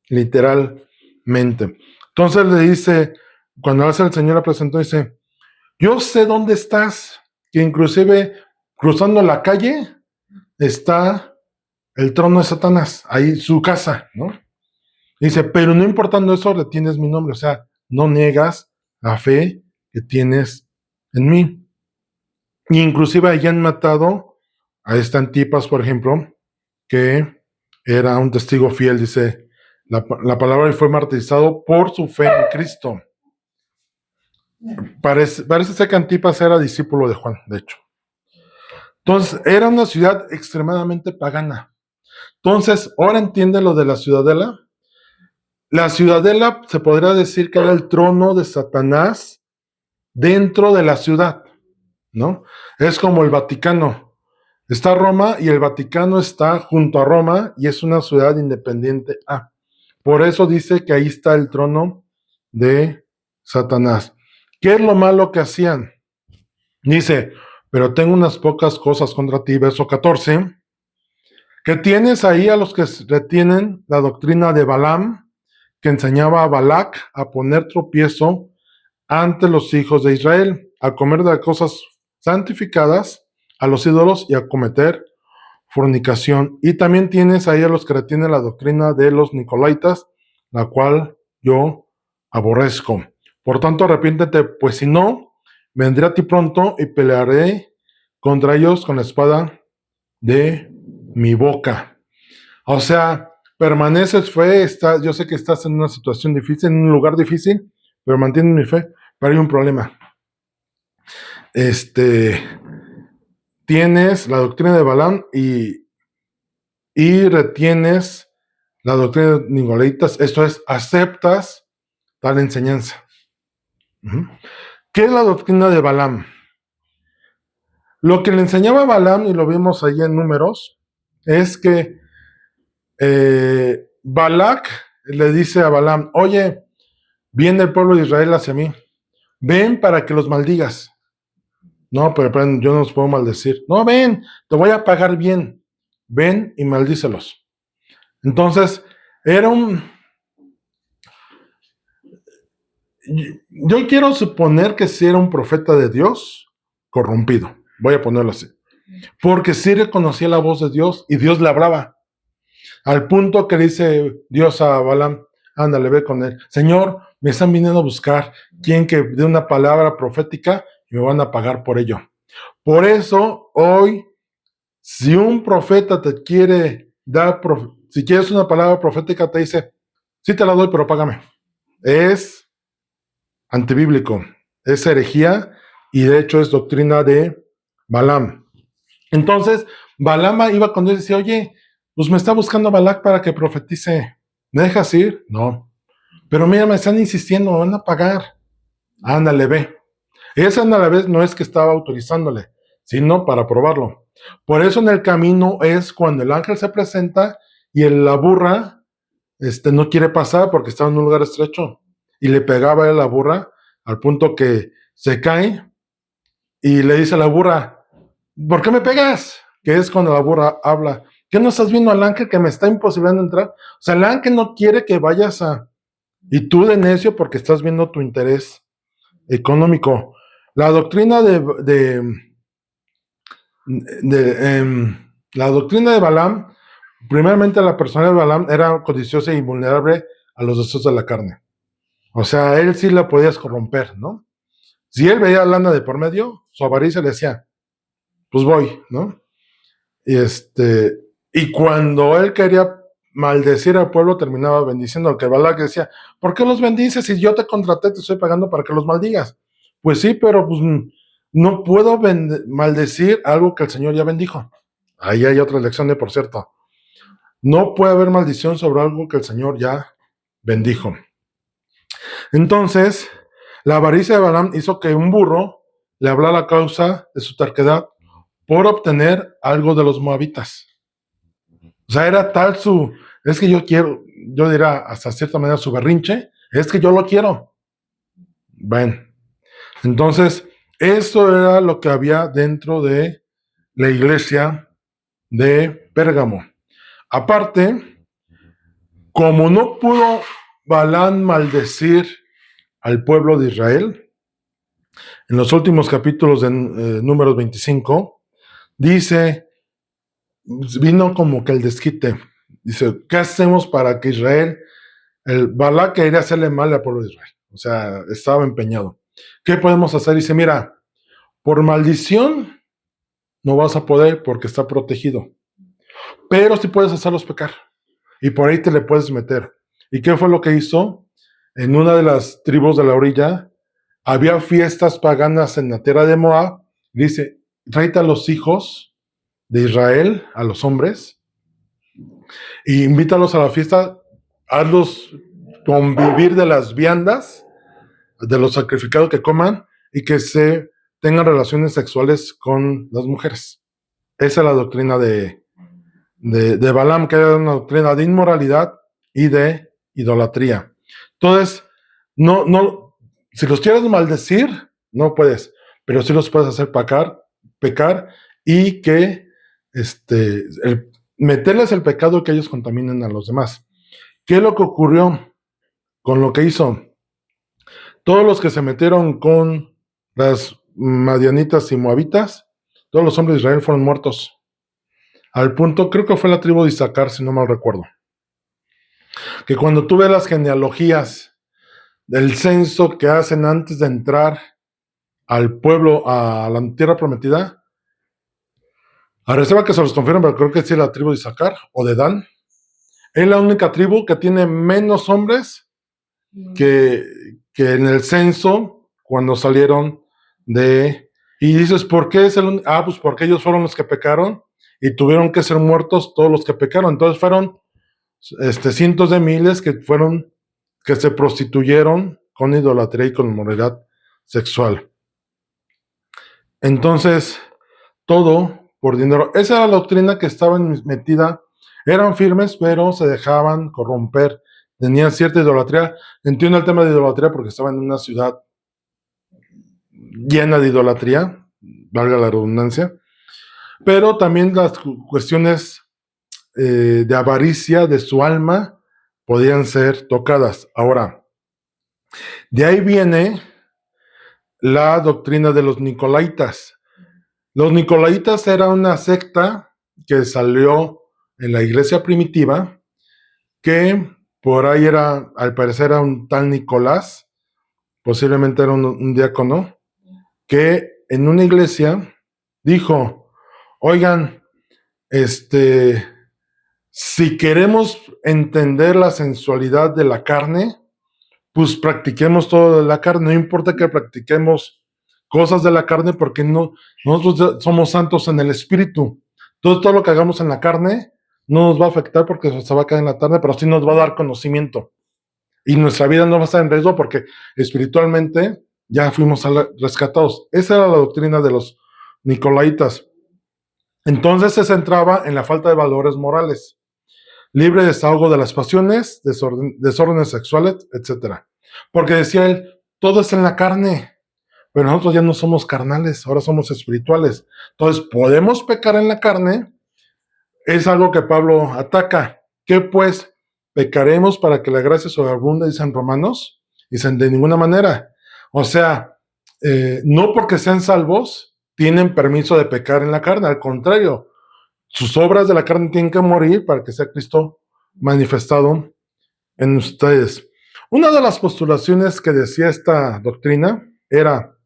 Literalmente. Entonces le dice, cuando hace el Señor la presentó, dice, yo sé dónde estás, que inclusive cruzando la calle está el trono de Satanás, ahí su casa, ¿no? Dice, pero no importando eso, retienes mi nombre, o sea, no niegas la fe que tienes en mí. Y inclusive ahí han matado a esta Antipas, por ejemplo, que era un testigo fiel, dice la palabra, y fue martirizado por su fe en Cristo. Parece ser que Antipas era discípulo de Juan, de hecho. Entonces, era una ciudad extremadamente pagana. Entonces, ahora entiende lo de la ciudadela. La ciudadela se podría decir que era el trono de Satanás dentro de la ciudad, ¿no? Es como el Vaticano. Está Roma y el Vaticano está junto a Roma y es una ciudad independiente. Por eso dice que ahí está el trono de Satanás. ¿Qué es lo malo que hacían? Dice, pero tengo unas pocas cosas contra ti, verso 14, que tienes ahí a los que retienen la doctrina de Balaam, que enseñaba a Balac a poner tropiezo ante los hijos de Israel, a comer de cosas santificadas a los ídolos y a cometer fornicación. Y también tienes ahí a los que retienen la doctrina de los Nicolaitas, la cual yo aborrezco. Por tanto, arrepiéntete, pues si no, vendré a ti pronto y pelearé contra ellos con la espada de mi boca. O sea, permaneces fe, yo sé que estás en una situación difícil, en un lugar difícil, pero mantienes mi fe, pero hay un problema. Tienes la doctrina de Balaam y retienes la doctrina de Nicolaitas, esto es, aceptas tal enseñanza. ¿Qué es la doctrina de Balaam? Lo que le enseñaba a Balaam, y lo vimos ahí en Números, es que Balac le dice a Balaam, oye, viene el pueblo de Israel hacia mí, ven para que los maldigas. No, pero yo no los puedo maldecir. No, ven, te voy a pagar bien. Ven y maldícelos. Entonces, yo quiero suponer que sí era un profeta de Dios corrompido. Voy a ponerlo así. Porque sí reconocía la voz de Dios y Dios le hablaba. Al punto que dice Dios a Balaam, ándale, ve con él. Señor, me están viniendo a buscar quien que dé una palabra profética y me van a pagar por ello. Por eso, hoy, si un profeta te quiere dar, si quieres una palabra profética, te dice, sí te la doy, pero págame. Es antibíblico, es herejía y de hecho es doctrina de Balaam. Entonces, Balaam iba con Dios y decía, oye, pues me está buscando Balac para que profetice. ¿Me dejas ir? No. Pero mira, me están insistiendo, me van a pagar. Ándale, ve. Esa a la vez no es que estaba autorizándole, sino para probarlo. Por eso en el camino es cuando el ángel se presenta y la burra no quiere pasar porque estaba en un lugar estrecho. Y le pegaba a la burra al punto que se cae y le dice a la burra, ¿por qué me pegas? Que es cuando la burra habla. ¿Qué no estás viendo al ángel que me está imposibilitando entrar? O sea, el ángel no quiere que vayas y tú de necio porque estás viendo tu interés económico. La doctrina la doctrina de Balaam, primeramente la persona de Balaam era codiciosa y vulnerable a los deseos de la carne. O sea, él sí la podías corromper, ¿no? Si él veía lana de por medio, su avaricia le decía, pues voy, ¿no? Y cuando él quería maldecir al pueblo, terminaba bendiciendo, que Balac decía, ¿por qué los bendices si yo te contraté, te estoy pagando para que los maldigas? Pues sí, pero pues no puedo maldecir algo que el Señor ya bendijo. Ahí hay otra lección por cierto. No puede haber maldición sobre algo que el Señor ya bendijo. Entonces, la avaricia de Balaam hizo que un burro le hablara a causa de su terquedad por obtener algo de los moabitas. O sea, era tal es que yo quiero, yo diría hasta cierta manera su berrinche, es que yo lo quiero. Ven. Entonces, eso era lo que había dentro de la iglesia de Pérgamo. Aparte, como no pudo Balaam maldecir al pueblo de Israel, en los últimos capítulos de Números 25, dice, vino como que el desquite. Dice, ¿qué hacemos para que Israel, el Balac quería hacerle mal al pueblo de Israel? O sea, estaba empeñado. ¿Qué podemos hacer? Dice, mira, por maldición no vas a poder porque está protegido. Pero sí puedes hacerlos pecar. Y por ahí te le puedes meter. ¿Y qué fue lo que hizo? En una de las tribus de la orilla, había fiestas paganas en la tierra de Moab. Dice, tráete a los hijos de Israel, a los hombres, y invítalos a la fiesta, hazlos convivir de las viandas, de los sacrificados que coman, y que se tengan relaciones sexuales con las mujeres. Esa es la doctrina de Balaam, que era una doctrina de inmoralidad y de idolatría. Entonces, no, si los quieres maldecir, no puedes, pero sí los puedes hacer pecar y que meterles el pecado y que ellos contaminen a los demás. ¿Qué es lo que ocurrió con lo que hizo? Todos los que se metieron con las madianitas y moabitas, todos los hombres de Israel fueron muertos. Al punto, creo que fue la tribu de Isaacar, si no mal recuerdo, que cuando tú ves las genealogías del censo que hacen antes de entrar al pueblo, a la tierra prometida, a reserva que se los confirmen, pero creo que sí es la tribu de Isaacar o de Dan, es la única tribu que tiene menos hombres que en el censo cuando salieron de... Y dices, ¿por qué es el único? Pues porque ellos fueron los que pecaron y tuvieron que ser muertos todos los que pecaron. Entonces fueron cientos de miles que se prostituyeron con idolatría y con inmoralidad sexual. Entonces, todo por dinero. Esa era la doctrina que estaba metida. Eran firmes, pero se dejaban corromper. Tenían cierta idolatría. Entiendo el tema de idolatría porque estaba en una ciudad llena de idolatría, valga la redundancia. Pero también las cuestiones de avaricia de su alma podían ser tocadas. Ahora, de ahí viene la doctrina de los nicolaitas. Los nicolaitas era una secta que salió en la iglesia primitiva, que por ahí era, al parecer era un tal Nicolás, posiblemente era un diácono, que en una iglesia dijo, oigan, si queremos entender la sensualidad de la carne, pues practiquemos todo de la carne, no importa que practiquemos cosas de la carne, porque nosotros somos santos en el espíritu. Entonces todo lo que hagamos en la carne no nos va a afectar porque se va a caer en la tarde, pero sí nos va a dar conocimiento. Y nuestra vida no va a estar en riesgo porque espiritualmente ya fuimos rescatados. Esa era la doctrina de los nicolaitas. Entonces se centraba en la falta de valores morales, libre desahogo de las pasiones, desórdenes sexuales, etc. Porque decía él, todo es en la carne, pero nosotros ya no somos carnales, ahora somos espirituales. Entonces, podemos pecar en la carne, es algo que Pablo ataca. ¿Qué pues? ¿Pecaremos para que la gracia sobreabunde, dicen Romanos? Dicen, de ninguna manera. O sea, no porque sean salvos, tienen permiso de pecar en la carne, al contrario, sus obras de la carne tienen que morir para que sea Cristo manifestado en ustedes. Una de las postulaciones que decía esta doctrina era,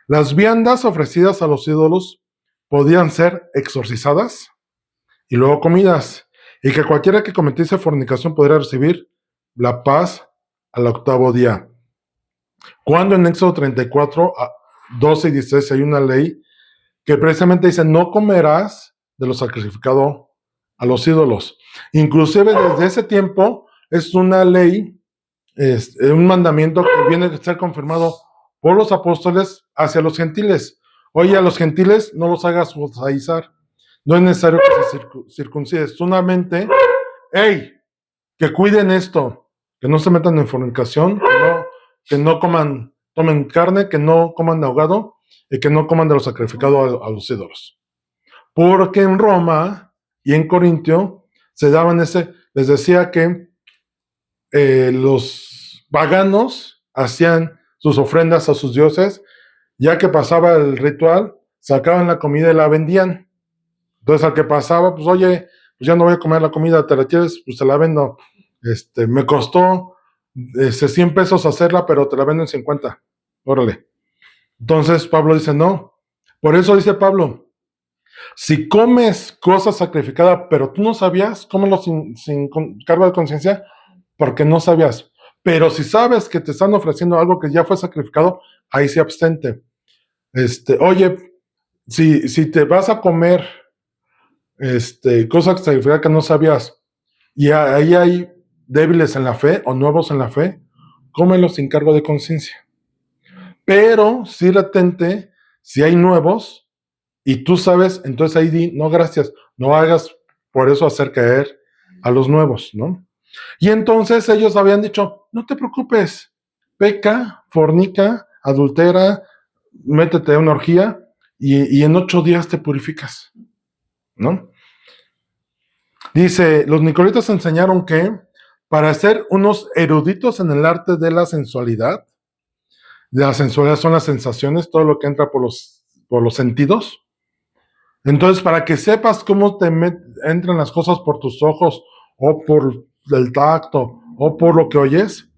las viandas ofrecidas a los ídolos podían ser exorcizadas y luego comidas, y que cualquiera que cometiese fornicación podría recibir la paz al octavo día. Cuando en Éxodo 34, 12 y 16 hay una ley que precisamente dice, no comerás de lo sacrificado a los ídolos. Inclusive desde ese tiempo es una ley, es un mandamiento que viene a ser confirmado por los apóstoles hacia los gentiles. Oye, a los gentiles no los hagas judaizar. No es necesario que se circunciden. Solamente, hey, que cuiden esto, que no se metan en fornicación, que no tomen carne, que no coman de ahogado y que no coman de lo sacrificado a los ídolos. Porque en Roma y en Corintio se daban les decía que los paganos hacían sus ofrendas a sus dioses, ya que pasaba el ritual, sacaban la comida y la vendían. Entonces al que pasaba, pues oye, pues ya no voy a comer la comida, te la quieres, pues te la vendo. Me costó 100 pesos hacerla, pero te la vendo en 50. Órale. Entonces Pablo dice, no. Por eso dice Pablo, si comes cosas sacrificadas, pero tú no sabías, cómelo sin cargo de conciencia, porque no sabías. Pero si sabes que te están ofreciendo algo que ya fue sacrificado, ahí sí abstente. Oye, si te vas a comer cosas sacrificadas que no sabías, y ahí hay débiles en la fe o nuevos en la fe, cómelo sin cargo de conciencia. Pero sí retente, si hay nuevos, y tú sabes, entonces ahí di, no gracias, no hagas por eso hacer caer a los nuevos, ¿no? Y entonces ellos habían dicho, no te preocupes, peca, fornica, adultera, métete a una orgía y en 8 días te purificas, ¿no? Dice, los nicolaitas enseñaron que para ser unos eruditos en el arte de la sensualidad son las sensaciones, todo lo que entra por los sentidos. Entonces, para que sepas cómo entran las cosas por tus ojos, o por el tacto, o por lo que oyes,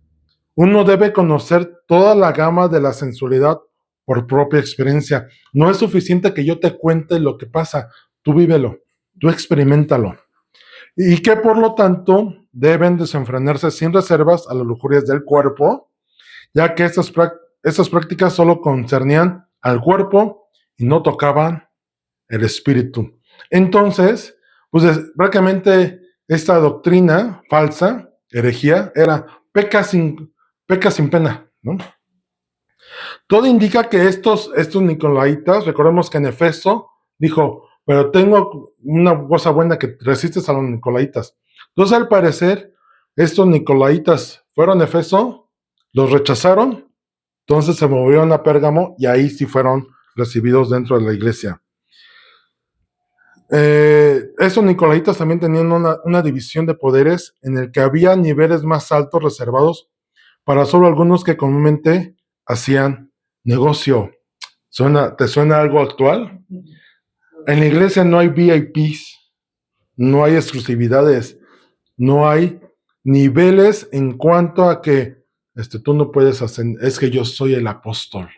uno debe conocer toda la gama de la sensualidad por propia experiencia. No es suficiente que yo te cuente lo que pasa, tú vívelo, tú experiméntalo. Y que por lo tanto deben desenfrenarse sin reservas a las lujurias del cuerpo, ya que estas prácticas solo concernían al cuerpo y no tocaban el espíritu. Entonces, pues prácticamente esta doctrina falsa, herejía, era peca sin pena, ¿no? Todo indica que estos nicolaitas, recordemos que en Efeso dijo, pero tengo una cosa buena, que resistes a los nicolaitas. Entonces, al parecer, estos nicolaitas fueron a Efeso, los rechazaron, entonces se movieron a Pérgamo y ahí sí fueron recibidos dentro de la iglesia. Esos nicolaitas también tenían una división de poderes en el que había niveles más altos reservados para solo algunos que comúnmente hacían negocio. ¿Te suena algo actual? En la iglesia no hay VIPs, no hay exclusividades, no hay niveles en cuanto a que tú no puedes hacer, es que yo soy el apóstol,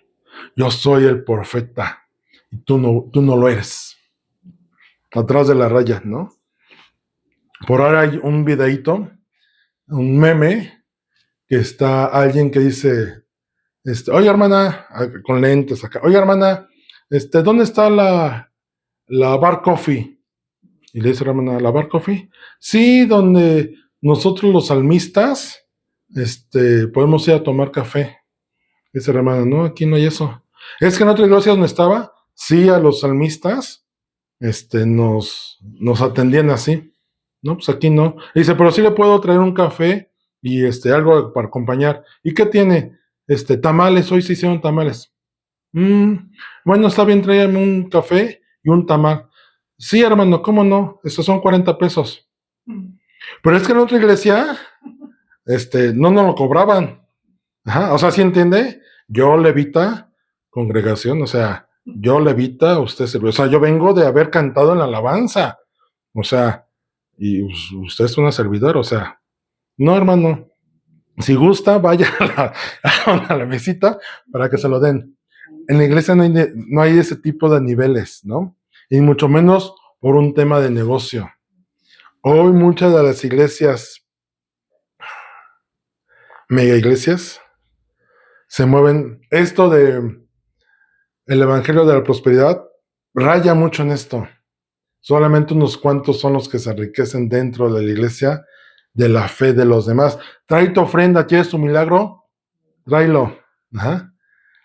yo soy el profeta, y tú no lo eres. Atrás de la raya, ¿no? Por ahora hay un videíto, un meme, que está alguien que dice, oye hermana, con lentes acá, oye hermana, ¿dónde está la bar coffee? Y le dice la hermana, ¿la bar coffee? Sí, donde nosotros los salmistas, podemos ir a tomar café. Dice la hermana, no, aquí no hay eso. Es que en otra iglesia donde estaba, sí, a los salmistas, nos atendían así. No, pues aquí no. Y dice, pero sí le puedo traer un café y algo para acompañar. ¿Y qué tiene? Tamales, hoy se hicieron tamales. Bueno, está bien, tráigame un café y un tamal. Sí, hermano, ¿cómo no? Estos son 40 pesos. Pero es que en otra iglesia, no nos lo cobraban. Ajá, o sea, ¿sí entiende? Yo levita, congregación, o sea, yo levita, usted sirve. O sea, yo vengo de haber cantado en la alabanza. O sea, y usted es una servidora, o sea, no, hermano, si gusta, vaya a la mesita para que se lo den. En la iglesia no hay ese tipo de niveles, ¿no? Y mucho menos por un tema de negocio. Hoy muchas de las iglesias, mega iglesias, se mueven. Esto de el evangelio de la prosperidad raya mucho en esto. Solamente unos cuantos son los que se enriquecen dentro de la iglesia de la fe de los demás. Trae tu ofrenda, ¿quieres tu milagro? Tráelo. Ajá.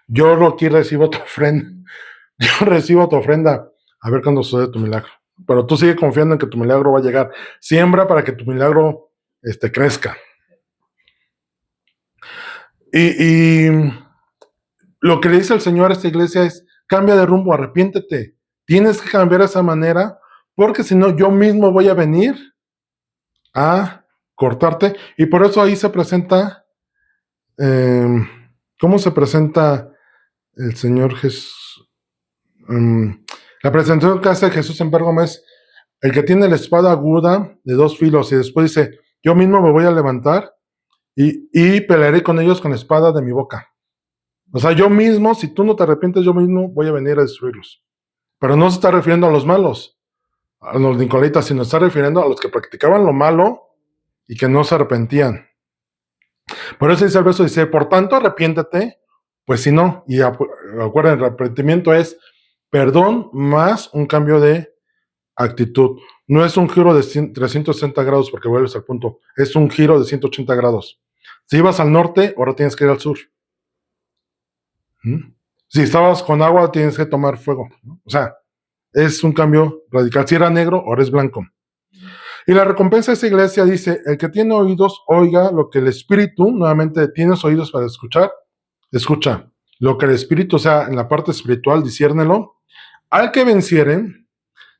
Yo aquí recibo tu ofrenda. Yo recibo tu ofrenda. A ver cuándo sucede tu milagro. Pero tú sigue confiando en que tu milagro va a llegar. Siembra para que tu milagro crezca. Y lo que le dice el Señor a esta iglesia es, cambia de rumbo, arrepiéntete. Tienes que cambiar esa manera, porque si no, yo mismo voy a venir a cortarte. Y por eso ahí se presenta, ¿cómo se presenta el Señor Jesús? La presentación que hace Jesús en Pérgamo es el que tiene la espada aguda de 2 filos, y después dice, yo mismo me voy a levantar y pelearé con ellos con la espada de mi boca. O sea, yo mismo, si tú no te arrepientes, yo mismo voy a venir a destruirlos. Pero no se está refiriendo a los malos, a los nicolaitas, sino se está refiriendo a los que practicaban lo malo y que no se arrepentían. Por eso dice el verso, dice, por tanto arrepiéntate, pues si no, y acuérdense, el arrepentimiento es perdón más un cambio de actitud. No es un giro de 360 grados, porque vuelves al punto, es un giro de 180 grados. Si ibas al norte, ahora tienes que ir al sur. Si estabas con agua, tienes que tomar fuego, ¿no? O sea, es un cambio radical. Si era negro, ahora es blanco. Y la recompensa de esta iglesia dice, el que tiene oídos, oiga lo que el Espíritu, nuevamente, ¿tienes oídos para escuchar? Escucha. Lo que el Espíritu, o sea, en la parte espiritual, disciérnelo. Al que venciere,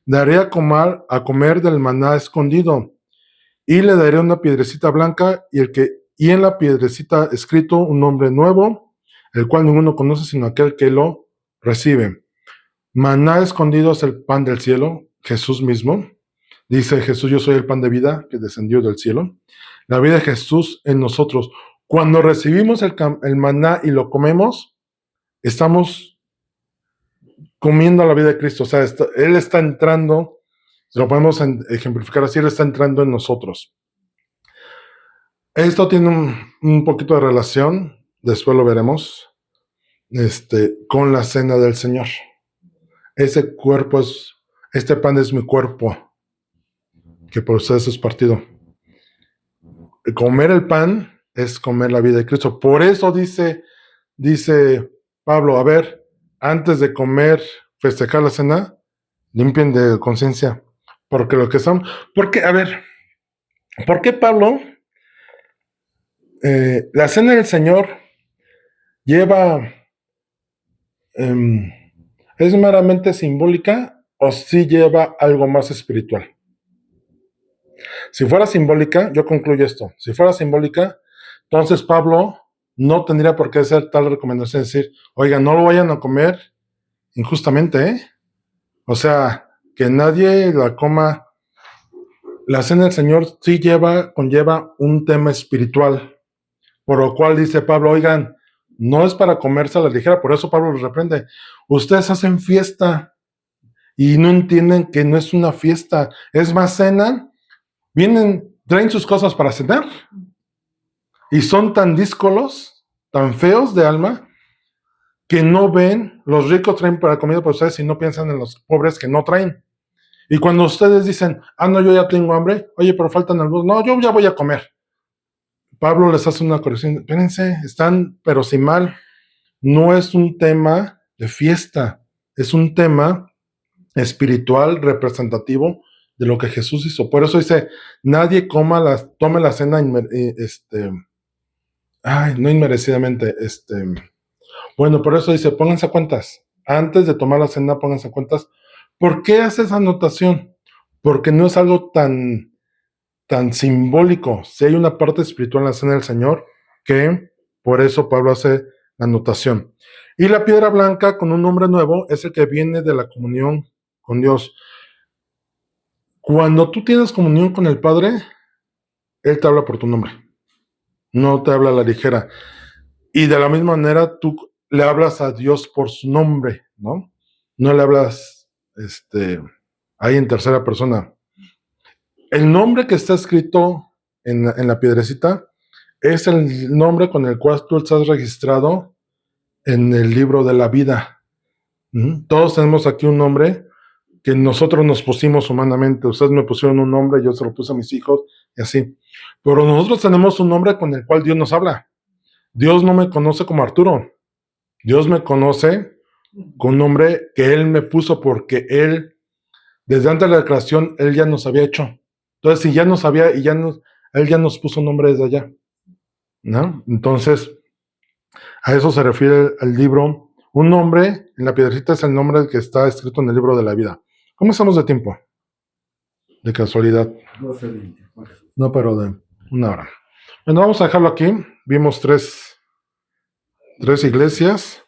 daré a comer del maná escondido, y le daré una piedrecita blanca, y en la piedrecita escrito un nombre nuevo, el cual ninguno conoce sino aquel que lo recibe. Maná escondido es el pan del cielo, Jesús mismo. Dice Jesús, yo soy el pan de vida que descendió del cielo. La vida de Jesús en nosotros. Cuando recibimos el maná y lo comemos, estamos comiendo la vida de Cristo. O sea, Él está entrando, si lo podemos ejemplificar así, Él está entrando en nosotros. Esto tiene un poquito de relación, después lo veremos, con la cena del Señor. Este pan es mi cuerpo, que por ustedes es partido. Comer el pan es comer la vida de Cristo. Por eso dice Pablo, a ver, antes de comer, festejar la cena, limpien de conciencia. Porque lo que son, a ver, ¿por qué Pablo? La cena del Señor lleva, ¿es meramente simbólica o sí lleva algo más espiritual? Si fuera simbólica, yo concluyo esto, si fuera simbólica, entonces Pablo no tendría por qué hacer tal recomendación, decir, oiga, no lo vayan a comer injustamente, ¿eh? O sea, que nadie la coma. La cena del Señor sí conlleva un tema espiritual, por lo cual dice Pablo, oigan, no es para comerse a la ligera, por eso Pablo los reprende. Ustedes hacen fiesta y no entienden que no es una fiesta, es más, cenan, traen sus cosas para cenar y son tan díscolos, tan feos de alma, que no ven, los ricos traen para comida para ustedes y no piensan en los pobres que no traen. Y cuando ustedes dicen, no, yo ya tengo hambre, oye, pero faltan algunos, no, yo ya voy a comer. Pablo les hace una corrección, espérense, están, pero sin mal, no es un tema de fiesta, es un tema espiritual representativo de lo que Jesús hizo. Por eso dice, nadie tome la cena, no inmerecidamente, bueno, por eso dice, pónganse a cuentas, antes de tomar la cena, pónganse a cuentas. ¿Por qué hace esa anotación? Porque no es algo tan simbólico. Si hay una parte espiritual en la cena del Señor, que por eso Pablo hace la anotación. Y la piedra blanca con un nombre nuevo es el que viene de la comunión con Dios. Cuando tú tienes comunión con el Padre, Él te habla por tu nombre. No te habla a la ligera. Y de la misma manera tú le hablas a Dios por su nombre, ¿no? No le hablas ahí en tercera persona. El nombre que está escrito en la piedrecita es el nombre con el cual tú estás registrado en el libro de la vida. Todos tenemos aquí un nombre que nosotros nos pusimos humanamente. Ustedes me pusieron un nombre, yo se lo puse a mis hijos y así. Pero nosotros tenemos un nombre con el cual Dios nos habla. Dios no me conoce como Arturo. Dios me conoce con un nombre que Él me puso porque Él, desde antes de la creación, Él ya nos había hecho. Entonces, si ya nos había, Él ya nos puso nombre desde allá, ¿no? Entonces, a eso se refiere el libro. Un nombre en la piedrecita es el nombre que está escrito en el libro de la vida. ¿Cómo estamos de tiempo? De casualidad. 12:20. No, pero de una hora. Bueno, vamos a dejarlo aquí. Vimos tres iglesias.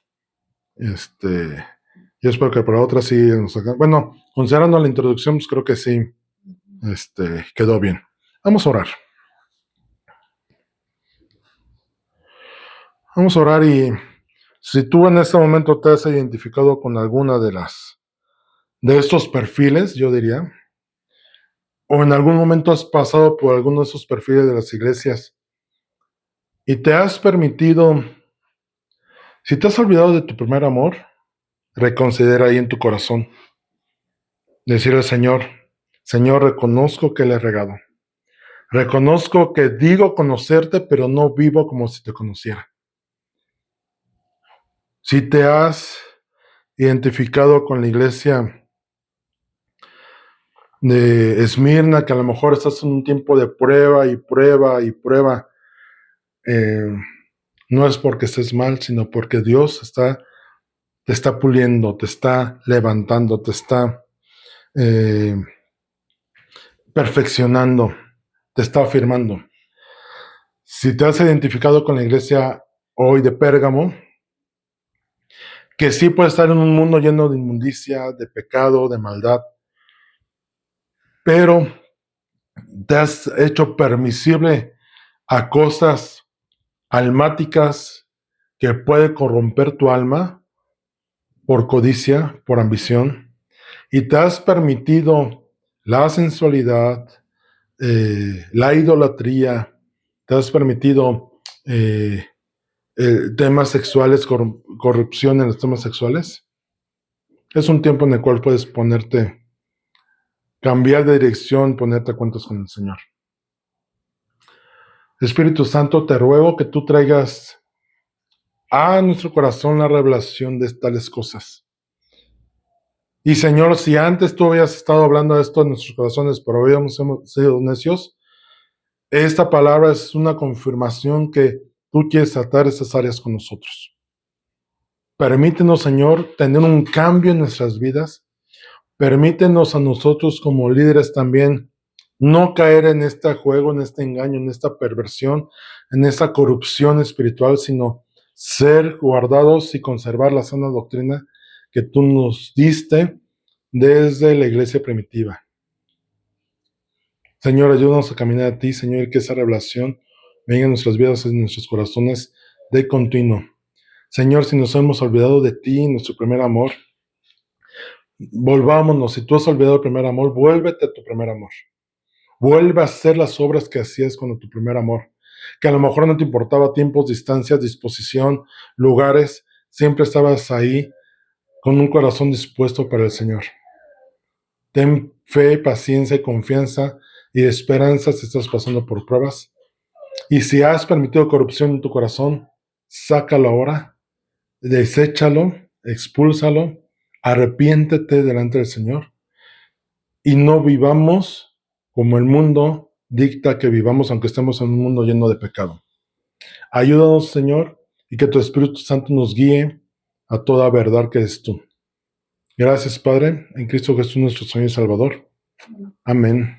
Yo espero que para otras sí nos hagan. Bueno, considerando la introducción, pues creo que sí quedó bien. Vamos a orar. Vamos a orar y si tú en este momento te has identificado con alguna de estos perfiles, yo diría, o en algún momento has pasado por alguno de esos perfiles de las iglesias y te has permitido, si te has olvidado de tu primer amor, reconsidera ahí en tu corazón. Decir al Señor, Señor, reconozco que le he regado. Reconozco que digo conocerte, pero no vivo como si te conociera. Si te has identificado con la iglesia de Esmirna, que a lo mejor estás en un tiempo de prueba y prueba y prueba, no es porque estés mal, sino porque Dios te está puliendo, te está levantando, te está perfeccionando, te está afirmando. Si te has identificado con la iglesia hoy de Pérgamo, que sí puede estar en un mundo lleno de inmundicia, de pecado, de maldad, pero te has hecho permisible a cosas almáticas que puede corromper tu alma por codicia, por ambición, y te has permitido la sensualidad, la idolatría, te has permitido temas sexuales, corrupción en los temas sexuales. Es un tiempo en el cual puedes cambiar de dirección, ponerte a cuentas con el Señor. Espíritu Santo, te ruego que tú traigas a nuestro corazón la revelación de tales cosas. Y Señor, si antes tú habías estado hablando de esto en nuestros corazones, pero hoy hemos sido necios, esta palabra es una confirmación que tú quieres tratar esas áreas con nosotros. Permítenos, Señor, tener un cambio en nuestras vidas. Permítenos a nosotros como líderes también no caer en este juego, en este engaño, en esta perversión, en esta corrupción espiritual, sino ser guardados y conservar la sana doctrina que tú nos diste desde la iglesia primitiva. Señor, ayúdanos a caminar a ti, Señor, y que esa revelación venga en nuestras vidas, en nuestros corazones de continuo. Señor, si nos hemos olvidado de ti, nuestro primer amor, volvámonos. Si tú has olvidado el primer amor, vuélvete a tu primer amor. Vuelve a hacer las obras que hacías con tu primer amor. Que a lo mejor no te importaba tiempos, distancias, disposición, lugares. Siempre estabas ahí con un corazón dispuesto para el Señor. Ten fe, paciencia y confianza y esperanza si estás pasando por pruebas. Y si has permitido corrupción en tu corazón, sácalo ahora, deséchalo, expúlsalo, arrepiéntete delante del Señor y no vivamos como el mundo dicta que vivamos, aunque estemos en un mundo lleno de pecado. Ayúdanos, Señor, y que tu Espíritu Santo nos guíe a toda verdad que eres tú. Gracias, Padre, en Cristo Jesús, nuestro Señor y Salvador. Amén.